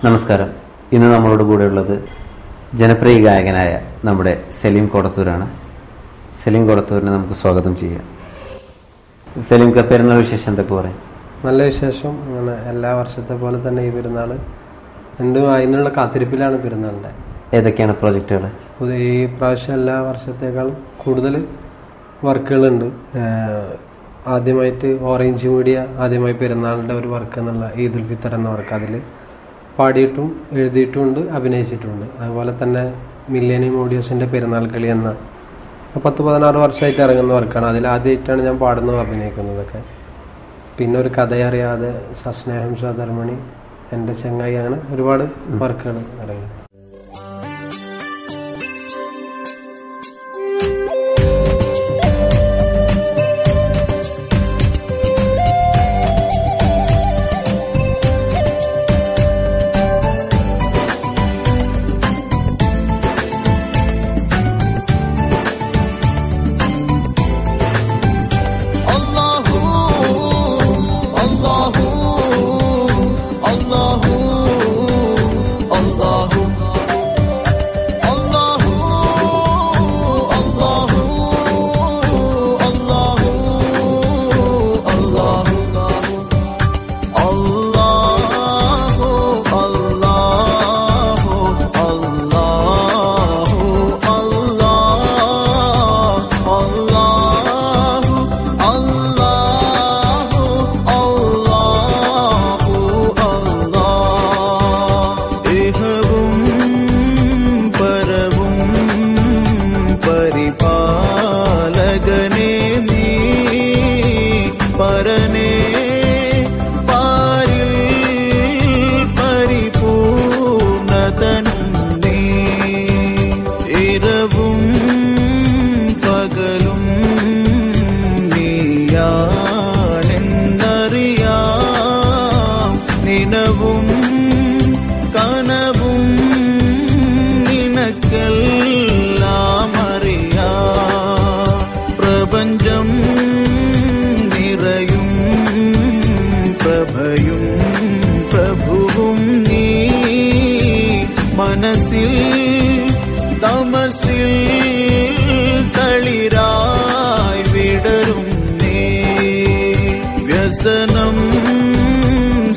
നമസ്കാരം. ഇന്ന് നമ്മളോട് കൂടെയുള്ളത് ജനപ്രിയ ഗായകനായ നമ്മുടെ സലീം കൊടത്തൂരാണ്. സലീം കൊടത്തൂരിനെ നമുക്ക് സ്വാഗതം ചെയ്യാം. സലീം പെരുന്നാൾ വിശേഷം എന്തൊക്കെ പറയും? നല്ല വിശേഷം. അങ്ങനെ എല്ലാ വർഷത്തെ പോലെ തന്നെ ഈ പെരുന്നാൾ അതിനുള്ള കാത്തിരിപ്പിലാണ് പെരുന്നാളിൻ്റെ. ഏതൊക്കെയാണ് പ്രോജക്റ്റുകൾ? ഈ പ്രാവശ്യം എല്ലാ വർഷത്തേക്കാളും കൂടുതൽ വർക്കുകളുണ്ട്. ആദ്യമായിട്ട് ഓറഞ്ച് മീഡിയ ആദ്യമായി പെരുന്നാളിൻ്റെ ഒരു വർക്ക് എന്നുള്ള ഈദ് ഉൽ ഫിത്തർ എന്ന വർക്ക് അതിൽ പാടിയിട്ടും എഴുതിയിട്ടുമുണ്ട്, അഭിനയിച്ചിട്ടുണ്ട്. അതുപോലെ തന്നെ മില്ലേനിയം ഓഡിയോസിൻ്റെ പെരുന്നാൾ കളി എന്ന 10-16 വർഷമായിട്ട് ഇറങ്ങുന്ന വർക്കാണ്. അതിൽ ആദ്യമായിട്ടാണ് ഞാൻ പാടുന്നതും അഭിനയിക്കുന്നതൊക്കെ. പിന്നെ ഒരു കഥയറിയാതെ, സസ്നേഹം സധർമ്മണി, എൻ്റെ ചങ്ങായി, അങ്ങനെ ഒരുപാട് വർക്കുകൾ ഇറങ്ങി.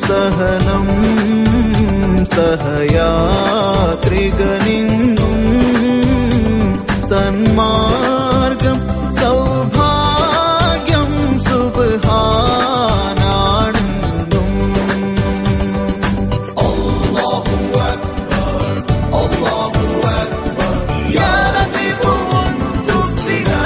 സഹനം സഹയാത്രികനിന്നും സന്മാർഗം സൗഭാഗ്യം സുബ്ഹാനാണെന്നും. അല്ലാഹു അക്ബർ അല്ലാഹു അക്ബർ യാ ലതീഫു തുഫ്തിനാ.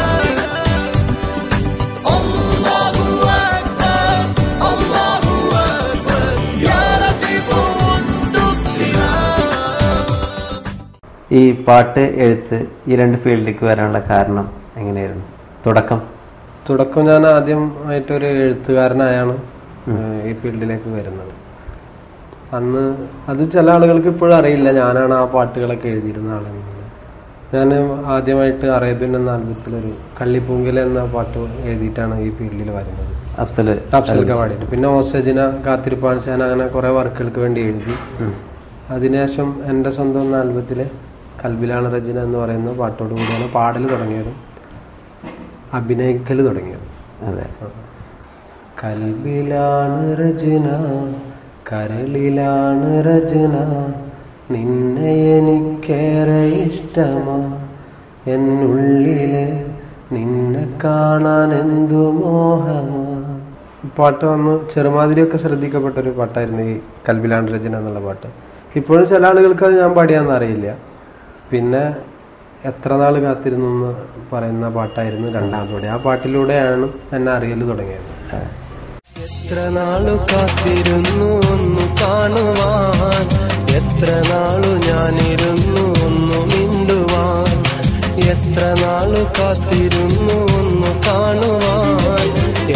അല്ലാഹു അക്ബർ അല്ലാഹു അക്ബർ യാ ലതീഫു തുഫ്തിനാ. ഈ പാട്ട്, എഴുത്ത്, ഈ രണ്ട് ഫീൽഡിലേക്ക് വരാനുള്ള കാരണം എങ്ങനെയായിരുന്നു? തുടക്കം ഞാൻ ആദ്യമായിട്ടൊരു എഴുത്തുകാരനായാണ് ഈ ഫീൽഡിലേക്ക് വരുന്നത്. അന്ന് അത് ചില ആളുകൾക്ക് ഇപ്പോഴും അറിയില്ല, ഞാനാണ് ആ പാട്ടുകളൊക്കെ എഴുതിയിരുന്ന ആളെന്നത്. ഞാൻ ആദ്യമായിട്ട് അറേബ്യൻ എന്ന ആൽബത്തിലൊരു കള്ളിപ്പൂങ്കൽ എന്ന പാട്ട് എഴുതിയിട്ടാണ് ഈ ഫീൽഡിൽ വരുന്നത്. അഫ്സലൊക്കെ പാടിയിട്ട് പിന്നെ ഓസജിന, കാത്തിരിപ്പാൻ ഷാൻ, അങ്ങനെ കുറേ വർക്കുകൾക്ക് വേണ്ടി എഴുതി. അതിനുശേഷം എൻ്റെ സ്വന്തം എന്ന ആൽബത്തിലെ കൽബിലാണ് റജിന എന്ന് പറയുന്ന പാട്ടോട് കൂടിയാണ് പാടൽ തുടങ്ങിയതും അഭിനയിക്കൽ തുടങ്ങിയത്. അതെ. കൽബിലാണ് റജിന, കരളിലാണ് റജിന, നിന്നെ എനിക്കേറെ ഇഷ്ടമാ, എന്നുള്ളില് നിന്നെ കാണാൻ എന്തു മോഹമാ. പാട്ട് വന്ന് ചെറുമാതിരിയൊക്കെ ശ്രദ്ധിക്കപ്പെട്ടൊരു പാട്ടായിരുന്നു ഈ കൽബിലാണ് റജിന എന്നുള്ള പാട്ട്. ഇപ്പോഴും ചില ആളുകൾക്ക് അത് ഞാൻ പാടിയാന്ന് അറിയില്ല. പിന്നെ എത്ര നാൾ കാത്തിരുന്നു എന്ന് പറയുന്ന പാട്ടായിരുന്നു രണ്ടാമത്തെ പാടി. ആ പാട്ടിലൂടെയാണ് എന്നെ അറിയൽ തുടങ്ങിയത്. എത്ര നാളു കാത്തിരുന്നു ഒന്നു കാണുവാൻ, എത്ര നാളു ഞാനിരുന്നു ഒന്നു മിണ്ടുവാൻ, എത്ര നാളു കാത്തിരുന്നു ഒന്നു കാണുവാൻ,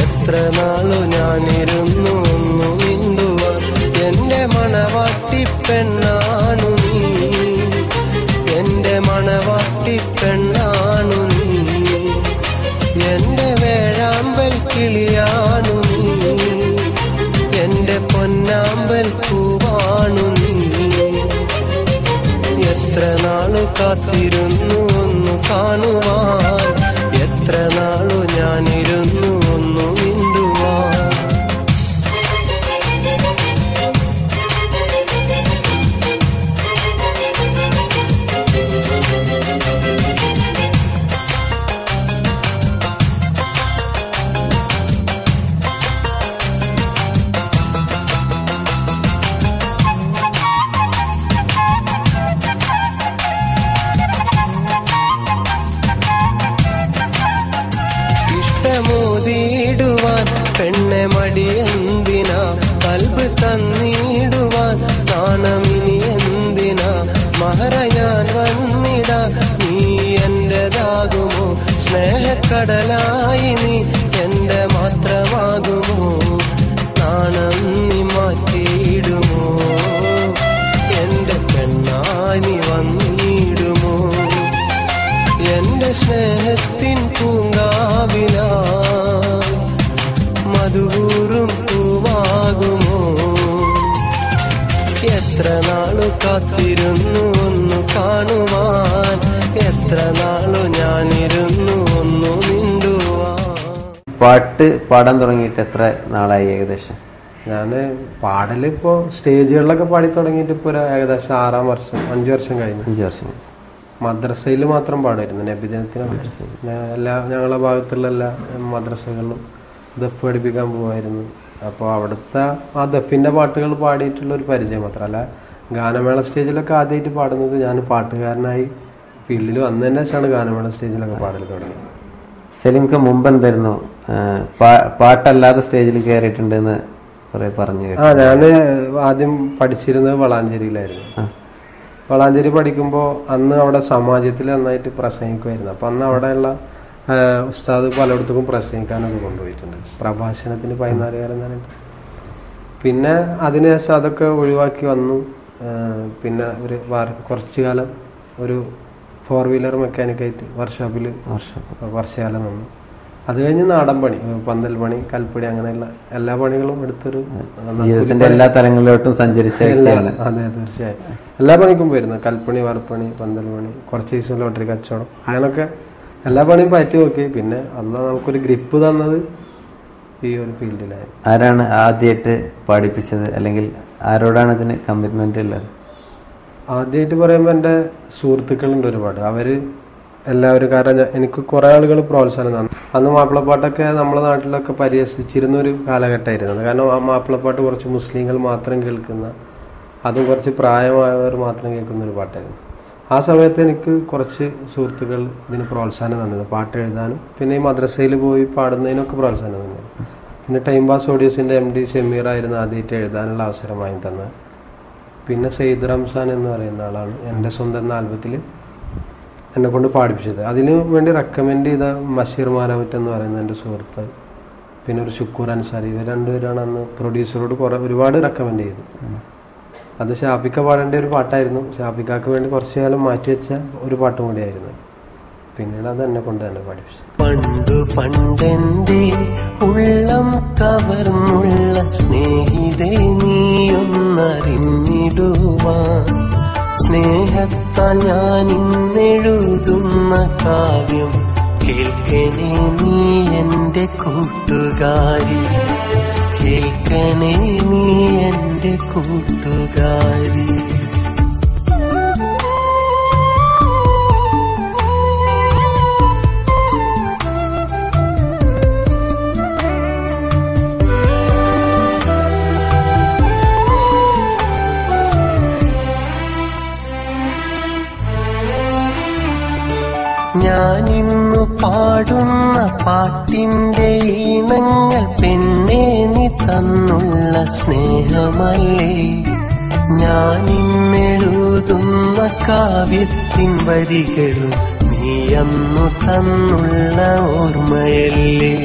എത്ര നാളു ഞാനിരുന്നു ഒന്നു മിണ്ടുവാൻ. എന്റെ മണവാട്ടി പെണ്ണാണു നീ, എന്റെ മണവാട്ടി പെണ്ണാണു നീ, എന്റെ വേഴാമ്പൽ കിളിയാണു നീ, എന്റെ പൊന്നാമ്പൽ പൂവാണു നീ. നാളു കാത്തിരുന്നു ഒന്നു കാണുവാൻ, എത്ര നാളു ഞാനിരുന്നു ഒന്നു മിണ്ടുവാൻ. ഇഷ്ടമോതിടുവാൻ പെണ്ണെ മടിയെന്തിനാ, കൽബ് തന്നിടുവാൻ നാണമിനി എന്തിനാ, മഹറ ഞാൻ വന്നിടാ നീ എന്റേതാകുമോ, സ്നേഹക്കടലായി നീ എന്റെ മാത്രമാകുമോ, നാണം നീ മാറ്റിയിടുമോ, എന്റെ പെണ്ണായി നീ വന്നിടുമോ, എന്റെ സ്നേഹത്തിൻ പൂങ്കാവില മധുകൂറും പൂവാകുമോ. എത്ര നാളു കാത്തിരുന്നു ഒന്നു കാണുവാൻ, എത്ര നാളു ഞാനിരുന്നു ഒന്നു മിണ്ടുവാൻ. പാട്ട് പാടാൻ തുടങ്ങിയിട്ട് എത്ര നാളായി ഏകദേശം? ഞാന് പാടലിപ്പോ സ്റ്റേജുകളിലൊക്കെ പാടി തുടങ്ങിയിട്ട് ഇപ്പൊ ഏകദേശം 6 വർഷം 5 വർഷം കഴിഞ്ഞു. 5 വർഷം. മദ്രസയിൽ മാത്രം പാടുമായിരുന്നു. നബിദിനത്തിന് ഞങ്ങളെ ഭാഗത്തുള്ള എല്ലാ മദ്രസകളിലും ദഫ് പഠിപ്പിക്കാൻ പോകുമായിരുന്നു. അപ്പോൾ അവിടുത്തെ ആ ദഫിന്റെ പാട്ടുകൾ പാടിയിട്ടുള്ള ഒരു പരിചയം മാത്രമല്ല, ഗാനമേള സ്റ്റേജിലൊക്കെ ആദ്യമായിട്ട് പാടുന്നത് ഞാൻ പാട്ടുകാരനായി ഫീൽഡിൽ വന്നതിന് ശേഷമാണ് ഗാനമേള സ്റ്റേജിലൊക്കെ പാടൽ തുടങ്ങിയത്. സലീംക്ക് മുമ്പ് എന്തായിരുന്നു, പാട്ടല്ലാതെ സ്റ്റേജിൽ കയറിയിട്ടുണ്ടെന്ന് കുറെ പറഞ്ഞു? ഞാന് ആദ്യം പഠിച്ചിരുന്നത് വളാഞ്ചേരിയിലായിരുന്നു. വളാഞ്ചേരി പഠിക്കുമ്പോൾ അന്ന് അവിടെ സമാജത്തിൽ നന്നായിട്ട് പ്രസംഗിക്കുമായിരുന്നു. അപ്പം അന്ന് അവിടെയുള്ള ഉസ്താദ് പലയിടത്തും പ്രസംഗിക്കാനൊക്കെ കൊണ്ടുപോയിട്ടുണ്ട്, പ്രഭാഷണത്തിന് 14 പറഞ്ഞിട്ട്. പിന്നെ അതിനുശേഷം അതൊക്കെ ഒഴിവാക്കി വന്നു. പിന്നെ ഒരു കുറച്ചു കാലം ഒരു 4 വീലർ മെക്കാനിക്കായിട്ട് വർക്ക്ഷോപ്പിൽ കുറച്ചു കാലം വന്നു. അത് കഴിഞ്ഞ് നാടൻ പണി, പന്തൽ പണി, കൽപ്പണി, അങ്ങനെയുള്ള എല്ലാ പണികളും എടുത്തൊരു ജീവിതത്തിന്റെ എല്ലാ തലങ്ങളിലോട്ടും സഞ്ചരിച്ച. അതെ, തീർച്ചയായും എല്ലാ പണിക്കും പോയിരുന്നു. കൽപ്പണി, വറപ്പണി, പന്തൽ പണി, കുറച്ച് ദിവസം ലോട്ടറി കച്ചവടം, അങ്ങനൊക്കെ എല്ലാ പണിയും പറ്റി നോക്കി. പിന്നെ അന്ന് നമുക്കൊരു ഗ്രിപ്പ് തന്നത് ഈ ഒരു ഫീൽഡിലായിരുന്നു. ആരാണ് ആദ്യമായിട്ട് പഠിപ്പിച്ചത്, അല്ലെങ്കിൽ ആരോടാണ് ഇതിന് കമ്മിറ്റ്മെന്റ് ഉള്ളത്? ആദ്യമായിട്ട് പറയുമ്പോൾ എൻ്റെ സുഹൃത്തുക്കളുണ്ട് ഒരുപാട്. അവര് എല്ലാവരും, കാരണം എനിക്ക് കുറെ ആളുകൾ പ്രോത്സാഹനം തന്നു. അന്ന് മാപ്പിളപ്പാട്ടൊക്കെ നമ്മുടെ നാട്ടിലൊക്കെ പരിഹസിച്ചിരുന്ന ഒരു കാലഘട്ടമായിരുന്നു. കാരണം ആ മാപ്പിളപ്പാട്ട് കുറച്ച് മുസ്ലിങ്ങൾ മാത്രം കേൾക്കുന്ന, അതും കുറച്ച് പ്രായമായവർ മാത്രം കേൾക്കുന്ന ഒരു പാട്ടായിരുന്നു. ആ സമയത്ത് എനിക്ക് കുറച്ച് സുഹൃത്തുക്കൾ ഇതിന് പ്രോത്സാഹനം തന്നിരുന്നു, പാട്ട് എഴുതാനും പിന്നെ ഈ മദ്രസയിൽ പോയി പാടുന്നതിനൊക്കെ പ്രോത്സാഹനം തന്നിരുന്നു. പിന്നെ ടൈം പാസ് ഓഡിയോസിൻ്റെ MD ഷമീർ ആയിരുന്നു ആദ്യമായിട്ട് എഴുതാനുള്ള അവസരം വാങ്ങി തന്നത്. പിന്നെ സെയ്ദ് റംസാൻ എന്ന് പറയുന്ന ആളാണ് എൻ്റെ സ്വന്തം എന്ന ആൽബത്തിൽ എന്നെ കൊണ്ട് പാടിപ്പിച്ചത്. അതിന് വേണ്ടി റെക്കമെൻഡ് ചെയ്ത മഷീർ മാനവറ്റ് എന്ന് പറയുന്ന എൻ്റെ സുഹൃത്ത്, പിന്നെ ഒരു ഷുക്കൂർ അൻസാരി, ഇവർ രണ്ടുപേരാണ് അന്ന് പ്രൊഡ്യൂസറോട് ഒരുപാട് റെക്കമെൻഡ് ചെയ്തു. അത് ഷാഫിക്ക പാടേണ്ട ഒരു പാട്ടായിരുന്നു. ഷാഫിക്കാക്ക് വേണ്ടി കുറച്ചു കാലം മാറ്റിവെച്ച ഒരു പാട്ടും കൂടിയായിരുന്നു. പിന്നീട് അത് എന്നെ കൊണ്ട് തന്നെ പഠിപ്പിച്ചു. പണ്ടു പണ്ടെന്റെ ഉള്ളം കവർന്നുള്ള സ്നേഹിതേ നീയൊന്നറിഞ്ഞിടുവാൻ, സ്നേഹത്താൽ ഞാൻ ഇന്നെഴുതുന്ന കാവ്യം കേൾക്കണേ നീ എന്റെ കൂട്ടുകാരി, കേൾക്കണേ നീ എന്റെ കൂട്ടുകാരി. ഞാനിന്നു പാടുന്ന പാട്ടിന്റെ ഈണങ്ങൾ പെണ്ണേ നീ തന്നുള്ള സ്നേഹമല്ലേ, ഞാനിന്നെഴുതുന്ന കാവ്യത്തിൻ വരികളും നീ അന്നു തന്നുള്ള ഓർമ്മയല്ലേ.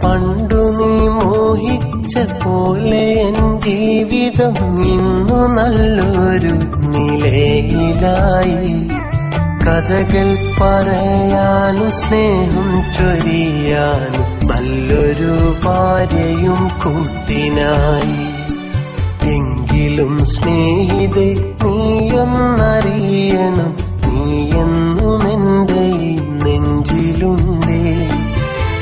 പണ്ടു നീ മോഹിച്ച പോലെ എൻ ജീവിതം ഇന്നു നല്ലൊരു നിലയിലായി. കഥകൾ പറയാനും സ്നേഹം ചൊരിയാനും നല്ലൊരു ഭാര്യയും കൂട്ടിനായി. എങ്കിലും സ്നേഹിതേ നീയൊന്നറിയണം, എന്നും എൻ്റെ ഈ നെഞ്ചിലുണ്ടേ.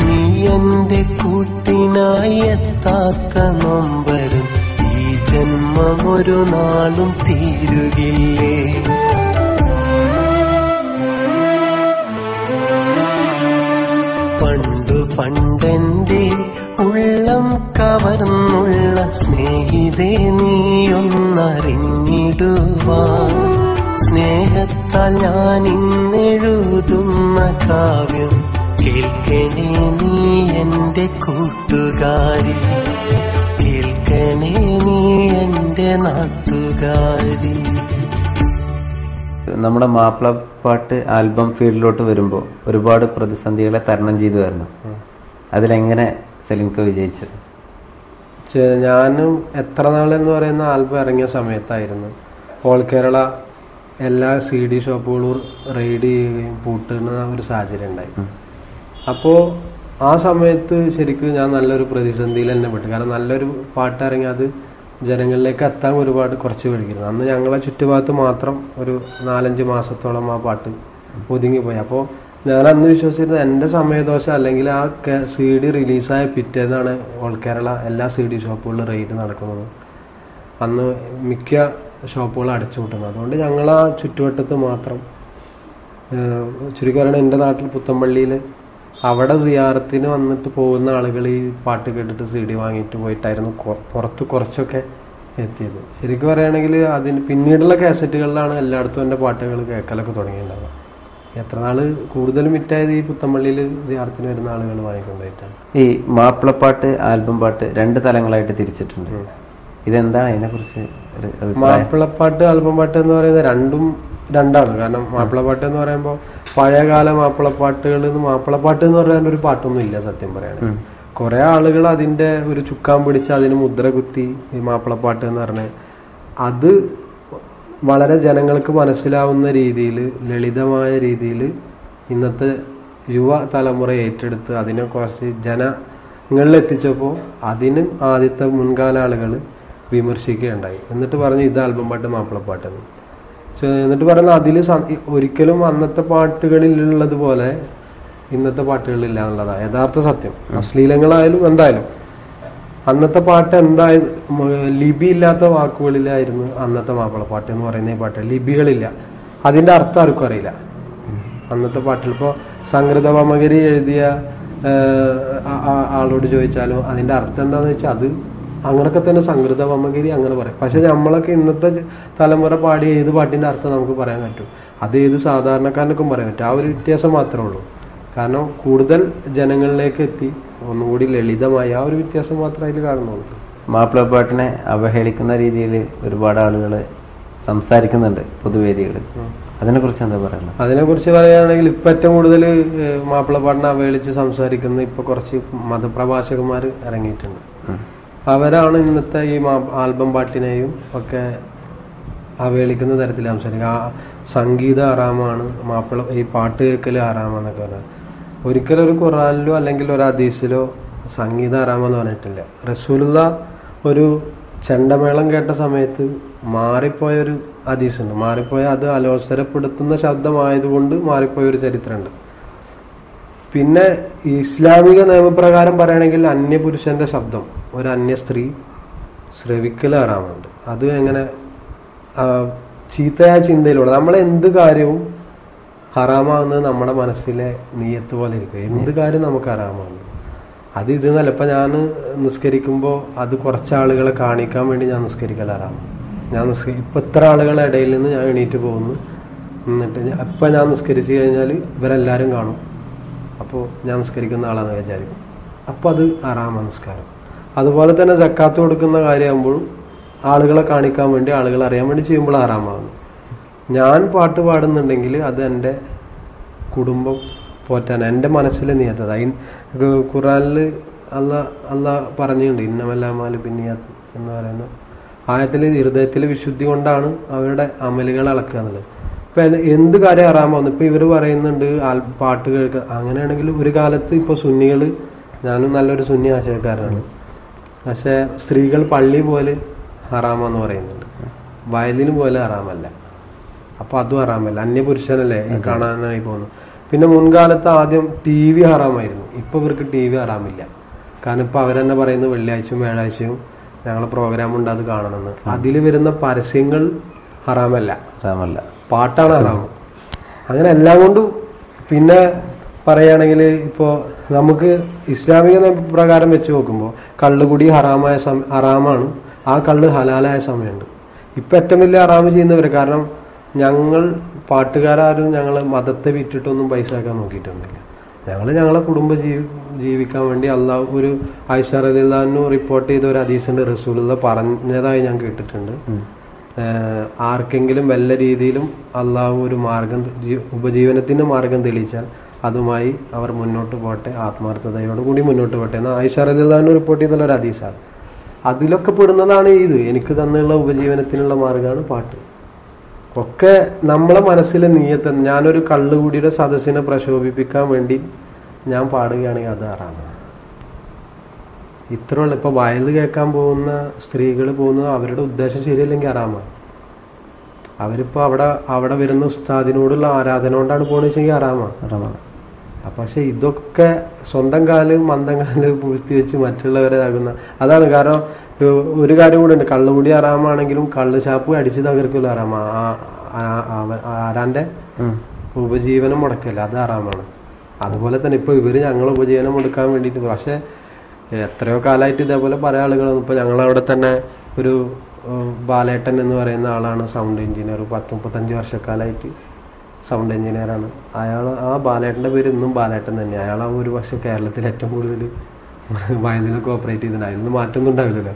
നീ എൻ്റെ കൂട്ടിനായി എത്താത്ത നൊമ്പരം ഈ ജന്മം ഒരു നാളും തീരുകില്ലേ. പണ്ടെന്റെ ഉള്ളം കവർന്നുള്ള സ്നേഹിതേ നീയൊന്നറിഞ്ഞിടുവാ. സ്നേഹത്താൽ ഞാൻ ഇന്നെഴുതുന്ന കാവ്യം കേൾക്കണേ നീ എൻ്റെ കൂട്ടുകാരി, കേൾക്കണേ നീ എൻ്റെ നാട്ടുകാരി. നമ്മുടെ മാപ്പിളപ്പാട്ട് ആൽബം ഫീൽഡിലോട്ട് വരുമ്പോൾ ഒരുപാട് പ്രതിസന്ധികളെ തരണം ചെയ്തു വരണം. അതിലെങ്ങനെ സലീംക്ക വിജയിച്ചത്? ഞാനും എത്ര നാളെന്ന് പറയുന്ന ആൽബം ഇറങ്ങിയ സമയത്തായിരുന്നു ഓൾ കേരള എല്ലാ CD ഷോപ്പുകളും റെയ്ഡ് ചെയ്യുകയും പൂട്ടുന്ന ഒരു സാഹചര്യം ഉണ്ടായി. അപ്പോൾ ആ സമയത്ത് ശരിക്കും ഞാൻ നല്ലൊരു പ്രതിസന്ധിയിൽ തന്നെ പെട്ടു. കാരണം നല്ലൊരു പാട്ട് ഇറങ്ങി അത് ജനങ്ങളിലേക്ക് എത്താൻ ഒരുപാട് കുറച്ച് വൈകിയിരുന്നു. അന്ന് ഞങ്ങളെ ചുറ്റുഭാഗത്ത് മാത്രം ഒരു 4-5 മാസത്തോളം ആ പാട്ട് ഒതുങ്ങിപ്പോയി. അപ്പോൾ ഞാൻ അന്ന് വിശ്വസിച്ചിരുന്നത് എൻ്റെ സമയദോഷം അല്ലെങ്കിൽ ആ CD റിലീസായ പിറ്റേന്നാണ് ഓൾ കേരള എല്ലാ CD ഷോപ്പുകളിലും റെയ്ഡ് നടക്കുന്നത്. അന്ന് മിക്ക ഷോപ്പുകൾ അടച്ചു കൂട്ടുന്നത്. അതുകൊണ്ട് ഞങ്ങൾ ആ ചുറ്റുവട്ടത്ത് മാത്രം ചുരുക്കി പറയുന്നത് എൻ്റെ നാട്ടിൽ പുത്തമ്പള്ളിയിൽ അവിടെ സിയാറത്തിന് വന്നിട്ട് പോകുന്ന ആളുകൾ ഈ പാട്ട് കേട്ടിട്ട് CD വാങ്ങിയിട്ട് പോയിട്ടായിരുന്നു പുറത്ത് കുറച്ചൊക്കെ എത്തിയത്. ശരിക്കും പറയുകയാണെങ്കിൽ അതിന് പിന്നീടുള്ള കാസറ്റുകളിലാണ് എല്ലായിടത്തും എൻ്റെ പാട്ടുകൾ കേൾക്കലൊക്കെ തുടങ്ങിയിട്ടുണ്ടാവുക. എത്ര നാൾ കൂടുതലും മിറ്റായത് ഈ പുത്തമ്പള്ളിയിൽ സിയാറത്തിന് വരുന്ന ആളുകൾ വാങ്ങിക്കൊണ്ടായിട്ടാണ്. ഈ മാപ്പിളപ്പാട്ട് ആൽബം പാട്ട് 2 തലങ്ങളായിട്ട് തിരിച്ചിട്ടുണ്ട്. ഇതെന്താ അതിനെക്കുറിച്ച്? മാപ്പിളപ്പാട്ട് ആൽബം പാട്ട് എന്ന് പറയുന്നത് രണ്ടാണ്. കാരണം മാപ്പിളപ്പാട്ട് എന്ന് പറയുമ്പോൾ പഴയകാല മാപ്പിളപ്പാട്ടുകൾ മാപ്പിളപ്പാട്ട് എന്ന് പറയാൻ ഒരു പാട്ടൊന്നും ഇല്ല സത്യം പറയുകയാണെങ്കിൽ. കുറെ ആളുകൾ അതിന്റെ ഒരു ചുക്കാൻ പിടിച്ച് അതിന് മുദ്ര കുത്തി ഈ മാപ്പിളപ്പാട്ട് എന്ന് പറഞ്ഞാൽ അത് വളരെ ജനങ്ങൾക്ക് മനസ്സിലാവുന്ന രീതിയിൽ ലളിതമായ രീതിയിൽ ഇന്നത്തെ യുവ തലമുറ ഏറ്റെടുത്ത് അതിനെ കുറച്ച് ജനങ്ങളിൽ എത്തിച്ചപ്പോൾ അതിന് ആദ്യത്തെ മുൻകാല ആളുകൾ വിമർശിക്കുകയുണ്ടായി. എന്നിട്ട് പറഞ്ഞു ഇത് ആൽബം പാട്ട് മാപ്പിളപ്പാട്ടെന്ന്. എന്നിട്ട് പറയുന്നത് അതിൽ ഒരിക്കലും അന്നത്തെ പാട്ടുകളിലുള്ളതുപോലെ ഇന്നത്തെ പാട്ടുകളിലില്ല എന്നുള്ളതാണ് യഥാർത്ഥ സത്യം. അശ്ലീലങ്ങളായാലും എന്തായാലും അന്നത്തെ പാട്ട് എന്തായാലും ലിപി ഇല്ലാത്ത വാക്കുകളിലായിരുന്നു അന്നത്തെ മാപ്പിളപ്പാട്ട് എന്ന് പറയുന്ന ഈ പാട്ട്. ലിപികളില്ല, അതിന്റെ അർത്ഥം ആർക്കും അറിയില്ല അന്നത്തെ പാട്ടിൽ. ഇപ്പോൾ സംഗൃതവമകരി എഴുതിയ ആളോട് ചോദിച്ചാലും അതിന്റെ അർത്ഥം എന്താന്ന് വെച്ചാൽ അത് അങ്ങനൊക്കെ തന്നെ സംഗൃതവമകരി അങ്ങനെ പറയും. പക്ഷെ നമ്മളൊക്കെ ഇന്നത്തെ തലമുറ പാടിയ ഏത് പാട്ടിന്റെ അർത്ഥം നമുക്ക് പറയാൻ പറ്റും, അത് ഏത് സാധാരണക്കാരനൊക്കെ പറയാൻ പറ്റും. ആ ഒരു വ്യത്യാസം മാത്രമേ ഉള്ളൂ. കാരണം കൂടുതൽ ജനങ്ങളിലേക്ക് എത്തി ഒന്നും കൂടി ലളിതമായി ആ ഒരു വ്യത്യാസം മാത്രമേ അതിൽ കാണുന്നുള്ളൂ. മാപ്പിളപ്പാട്ടിനെ അവഹേളിക്കുന്ന രീതിയിൽ ഒരുപാട് ആളുകൾ സംസാരിക്കുന്നുണ്ട് പൊതുവേദികളിൽ. അതിനെക്കുറിച്ച് എന്താ പറയുന്നത്? അതിനെക്കുറിച്ച് പറയുകയാണെങ്കിൽ ഇപ്പം ഏറ്റവും കൂടുതൽ മാപ്പിളപ്പാട്ടിനെ അവഹേളിച്ച് സംസാരിക്കുന്ന ഇപ്പൊ കുറച്ച് മതപ്രഭാഷകന്മാർ ഇറങ്ങിയിട്ടുണ്ട്. അവരാണ് ഇന്നത്തെ ഈ ആൽബം പാട്ടിനെയും ഒക്കെ അവഹേളിക്കുന്ന തരത്തിൽ സംസാരിക്കുക. ആ സംഗീതം ഹറാമാണ്, ഈ പാട്ട് കേൾക്കൽ ഹറാമെന്നൊക്കെ പറയാം. ഒരിക്കലും ഒരു ഖുർആനിലോ അല്ലെങ്കിൽ ഒരു ഹദീസിലോ സംഗീതം ഹറാമെന്ന് പറഞ്ഞിട്ടില്ല. റസൂലുള്ള ഒരു ചെണ്ടമേളം കേട്ട സമയത്ത് മാറിപ്പോയൊരു ഹദീസുണ്ട്. മാറിപ്പോയ അത് അലോസരപ്പെടുത്തുന്ന ശബ്ദമായതുകൊണ്ട് മാറിപ്പോയൊരു ചരിത്രമുണ്ട്. പിന്നെ ഇസ്ലാമിക നിയമപ്രകാരം പറയുകയാണെങ്കിൽ അന്യപുരുഷന്റെ ശബ്ദം ഒരു അന്യ സ്ത്രീ ശ്രവിക്കൽ ഹറാമുണ്ട്. അത് എങ്ങനെ ചീത്തയായ ചിന്തയിലൂടെ നമ്മളെ എന്ത് കാര്യവും ഹറാമാവുന്നത് നമ്മുടെ മനസ്സിലെ നീയത്ത് പോലെ ഇരിക്കും. എന്ത് കാര്യം നമുക്ക് ഹറാമാവുന്നത് അത് ഇത് നല്ല. ഇപ്പം ഞാൻ നിസ്കരിക്കുമ്പോൾ അത് കുറച്ച് ആളുകളെ കാണിക്കാൻ വേണ്ടി ഞാൻ നിസ്കരിക്കൽ ഹറാമാണ്. ഇപ്പം ഇത്ര ആളുകളുടെ ഇടയിൽ നിന്ന് ഞാൻ എണീറ്റ് പോകുന്നു, എന്നിട്ട് ഇപ്പം ഞാൻ നിസ്കരിച്ചു കഴിഞ്ഞാൽ ഇവരെല്ലാവരും കാണും, അപ്പോൾ ഞാൻ നിസ്കരിക്കുന്ന ആളാണെന്ന് വിചാരിക്കും. അപ്പോൾ അത് ഹറാമാണ് നിസ്കാരം. അതുപോലെ തന്നെ സക്കാത്ത് കൊടുക്കുന്ന കാര്യമാകുമ്പോഴും ആളുകളെ കാണിക്കാൻ വേണ്ടി ആളുകൾ അറിയാൻ വേണ്ടി ചെയ്യുമ്പോൾ ഹറാമാകുന്നു. ഞാൻ പാട്ട് പാടുന്നുണ്ടെങ്കിൽ അത് എൻ്റെ കുടുംബം പോറ്റാൻ എൻ്റെ മനസ്സിലെ നിയത്തത്. ഖുറാനിൽ അല്ല പറഞ്ഞിട്ടുണ്ട് ഇന്നമല്ലാമാല് പിന്നിയാത്ത് എന്ന് പറയുന്ന ആയത്തിൽ ഹൃദയത്തിൽ വിശുദ്ധി കൊണ്ടാണ് അവരുടെ അമലുകൾ അളക്കുക എന്നുള്ളത്. ഇപ്പം എന്ത് കാര്യം ഹറാമാവുന്നു. ഇപ്പം ഇവർ പറയുന്നുണ്ട് പാട്ട് കേൾക്കുക. അങ്ങനെയാണെങ്കിൽ ഒരു കാലത്ത് ഇപ്പോൾ സുന്നികൾ, ഞാനും നല്ലൊരു സുന്നി ആശയക്കാരനാണ്, പക്ഷെ സ്ത്രീകൾ പള്ളി പോലെ ഹറാമെന്ന് പറയുന്നുണ്ട്. വയലിന് പോലെ ഹറാമല്ല. അപ്പൊ അതും ഹറാമല്ല, അന്യപുരുഷനല്ലേ കാണാനായി പോകുന്നു. പിന്നെ മുൻകാലത്ത് ആദ്യം TV ഹറാമായിരുന്നു, ഇപ്പൊ ഇവർക്ക് TV ഹറാമില്ല. കാരണം ഇപ്പൊ അവരെന്നെ പറയുന്നത് വെള്ളിയാഴ്ചയും വ്യാഴാഴ്ചയും ഞങ്ങളെ പ്രോഗ്രാം ഉണ്ട്, അത് കാണണമെന്ന്. അതിൽ വരുന്ന പരസ്യങ്ങൾ ഹറാമല്ല, പാട്ടാണ് ഹറാമ്. അങ്ങനെ എല്ലാം കൊണ്ടും. പിന്നെ പറയുകയാണെങ്കിൽ ഇപ്പോൾ നമുക്ക് ഇസ്ലാമിക പ്രകാരം വെച്ച് നോക്കുമ്പോൾ കള്ളുകുടി ഹറാമാണ്, ആ കള്ള് ഹലാലായ സമയമുണ്ട്. ഇപ്പം ഏറ്റവും വലിയ ഹറാമ് ചെയ്യുന്നവർ, കാരണം ഞങ്ങൾ പാട്ടുകാരും ഞങ്ങൾ മതത്തെ വിറ്റിട്ടൊന്നും പൈസ ആക്കാൻ നോക്കിയിട്ടൊന്നുമില്ല. ഞങ്ങളെ കുടുംബം ജീവിക്കാൻ വേണ്ടി അള്ളാഹു ഒരു ആയിഷ റളിയല്ലാഹു റിപ്പോർട്ട് ചെയ്ത ഒരു ഹദീസുണ്ട്, റസൂലുള്ളാഹി പറഞ്ഞതായി ഞാൻ കേട്ടിട്ടുണ്ട്. ആർക്കെങ്കിലും വല്ല രീതിയിലും അള്ളാഹു ഒരു മാർഗം, ഉപജീവനത്തിന്റെ മാർഗം തെളിയിച്ചാൽ അതുമായി അവർ മുന്നോട്ട് പോട്ടെ, ആത്മാർത്ഥതയോടുകൂടി മുന്നോട്ട് പോട്ടെ എന്ന് ആയിഷ റളിയല്ലാഹു റിപ്പോർട്ട് ചെയ്തുള്ള ഒരു ഹദീസാണ്. അതിലൊക്കെ പെടുന്നതാണ് ഇത്. എനിക്ക് തന്നുള്ള ഉപജീവനത്തിനുള്ള മാർഗമാണ് പാട്ട്. ഒക്കെ നമ്മളെ മനസ്സിലെ നീയത്ത്, ഞാനൊരു കള്ളുകൂടിയുടെ സദസ്സിനെ പ്രശോഭിപ്പിക്കാൻ വേണ്ടി ഞാൻ പാടുകയാണെങ്കിൽ അത് ഹറാമാണ്. ഇത്രയുള്ള ഇപ്പൊ വയല് കേൾക്കാൻ പോകുന്ന സ്ത്രീകൾ പോകുന്നത് അവരുടെ ഉദ്ദേശം ശരിയല്ലെങ്കിൽ ഹറാമാണ്. അവരിപ്പോ അവിടെ വരുന്ന ഉസ്താദിനോടുള്ള ആരാധന കൊണ്ടാണ് പോകുന്നത് വെച്ചെങ്കിൽ ഹറാമാണ്. പക്ഷെ ഇതൊക്കെ സ്വന്തം കാല് മന്ദം കാല് പൂഴ്ത്തി വെച്ച് മറ്റുള്ളവരാകുന്ന അതാണ്. കാരണം ഒരു കാര്യം കൂടെ ഉണ്ട്, കള്ളുകൂടി ഹറാമാണെങ്കിലും കള്ള് ഷാപ്പ് അടിച്ച് തകർക്കല്ലോ ഹറാമാ. ആരാന്റെ ഉപജീവനം മുടക്കല്ല, അത് ഹറാമാണ്. അതുപോലെ തന്നെ ഇപ്പൊ ഇവര് ഞങ്ങൾ ഉപജീവനം മുടക്കാൻ വേണ്ടിയിട്ട്, പക്ഷെ എത്രയോ കാലമായിട്ട് ഇതേപോലെ പല ആളുകളും. ഇപ്പൊ ഞങ്ങളവിടെ തന്നെ ഒരു ബാലേട്ടൻ എന്ന് പറയുന്ന ആളാണ് സൗണ്ട് എഞ്ചിനീയർ, 10-35 വർഷക്കാലമായിട്ട് സൗണ്ട് എഞ്ചിനീയറാണ് അയാൾ. ആ ബാലേട്ടന്റെ പേര് ഇന്നും ബാലേട്ടൻ തന്നെ. അയാളാണ് ഒരു പക്ഷെ കേരളത്തിൽ ഏറ്റവും കൂടുതൽ വയലിനൊക്കെ ഓപ്പറേറ്റ് ചെയ്തിട്ടുണ്ട്. അതിലൊന്നും മാറ്റമൊന്നും ഉണ്ടാവില്ലല്ലോ.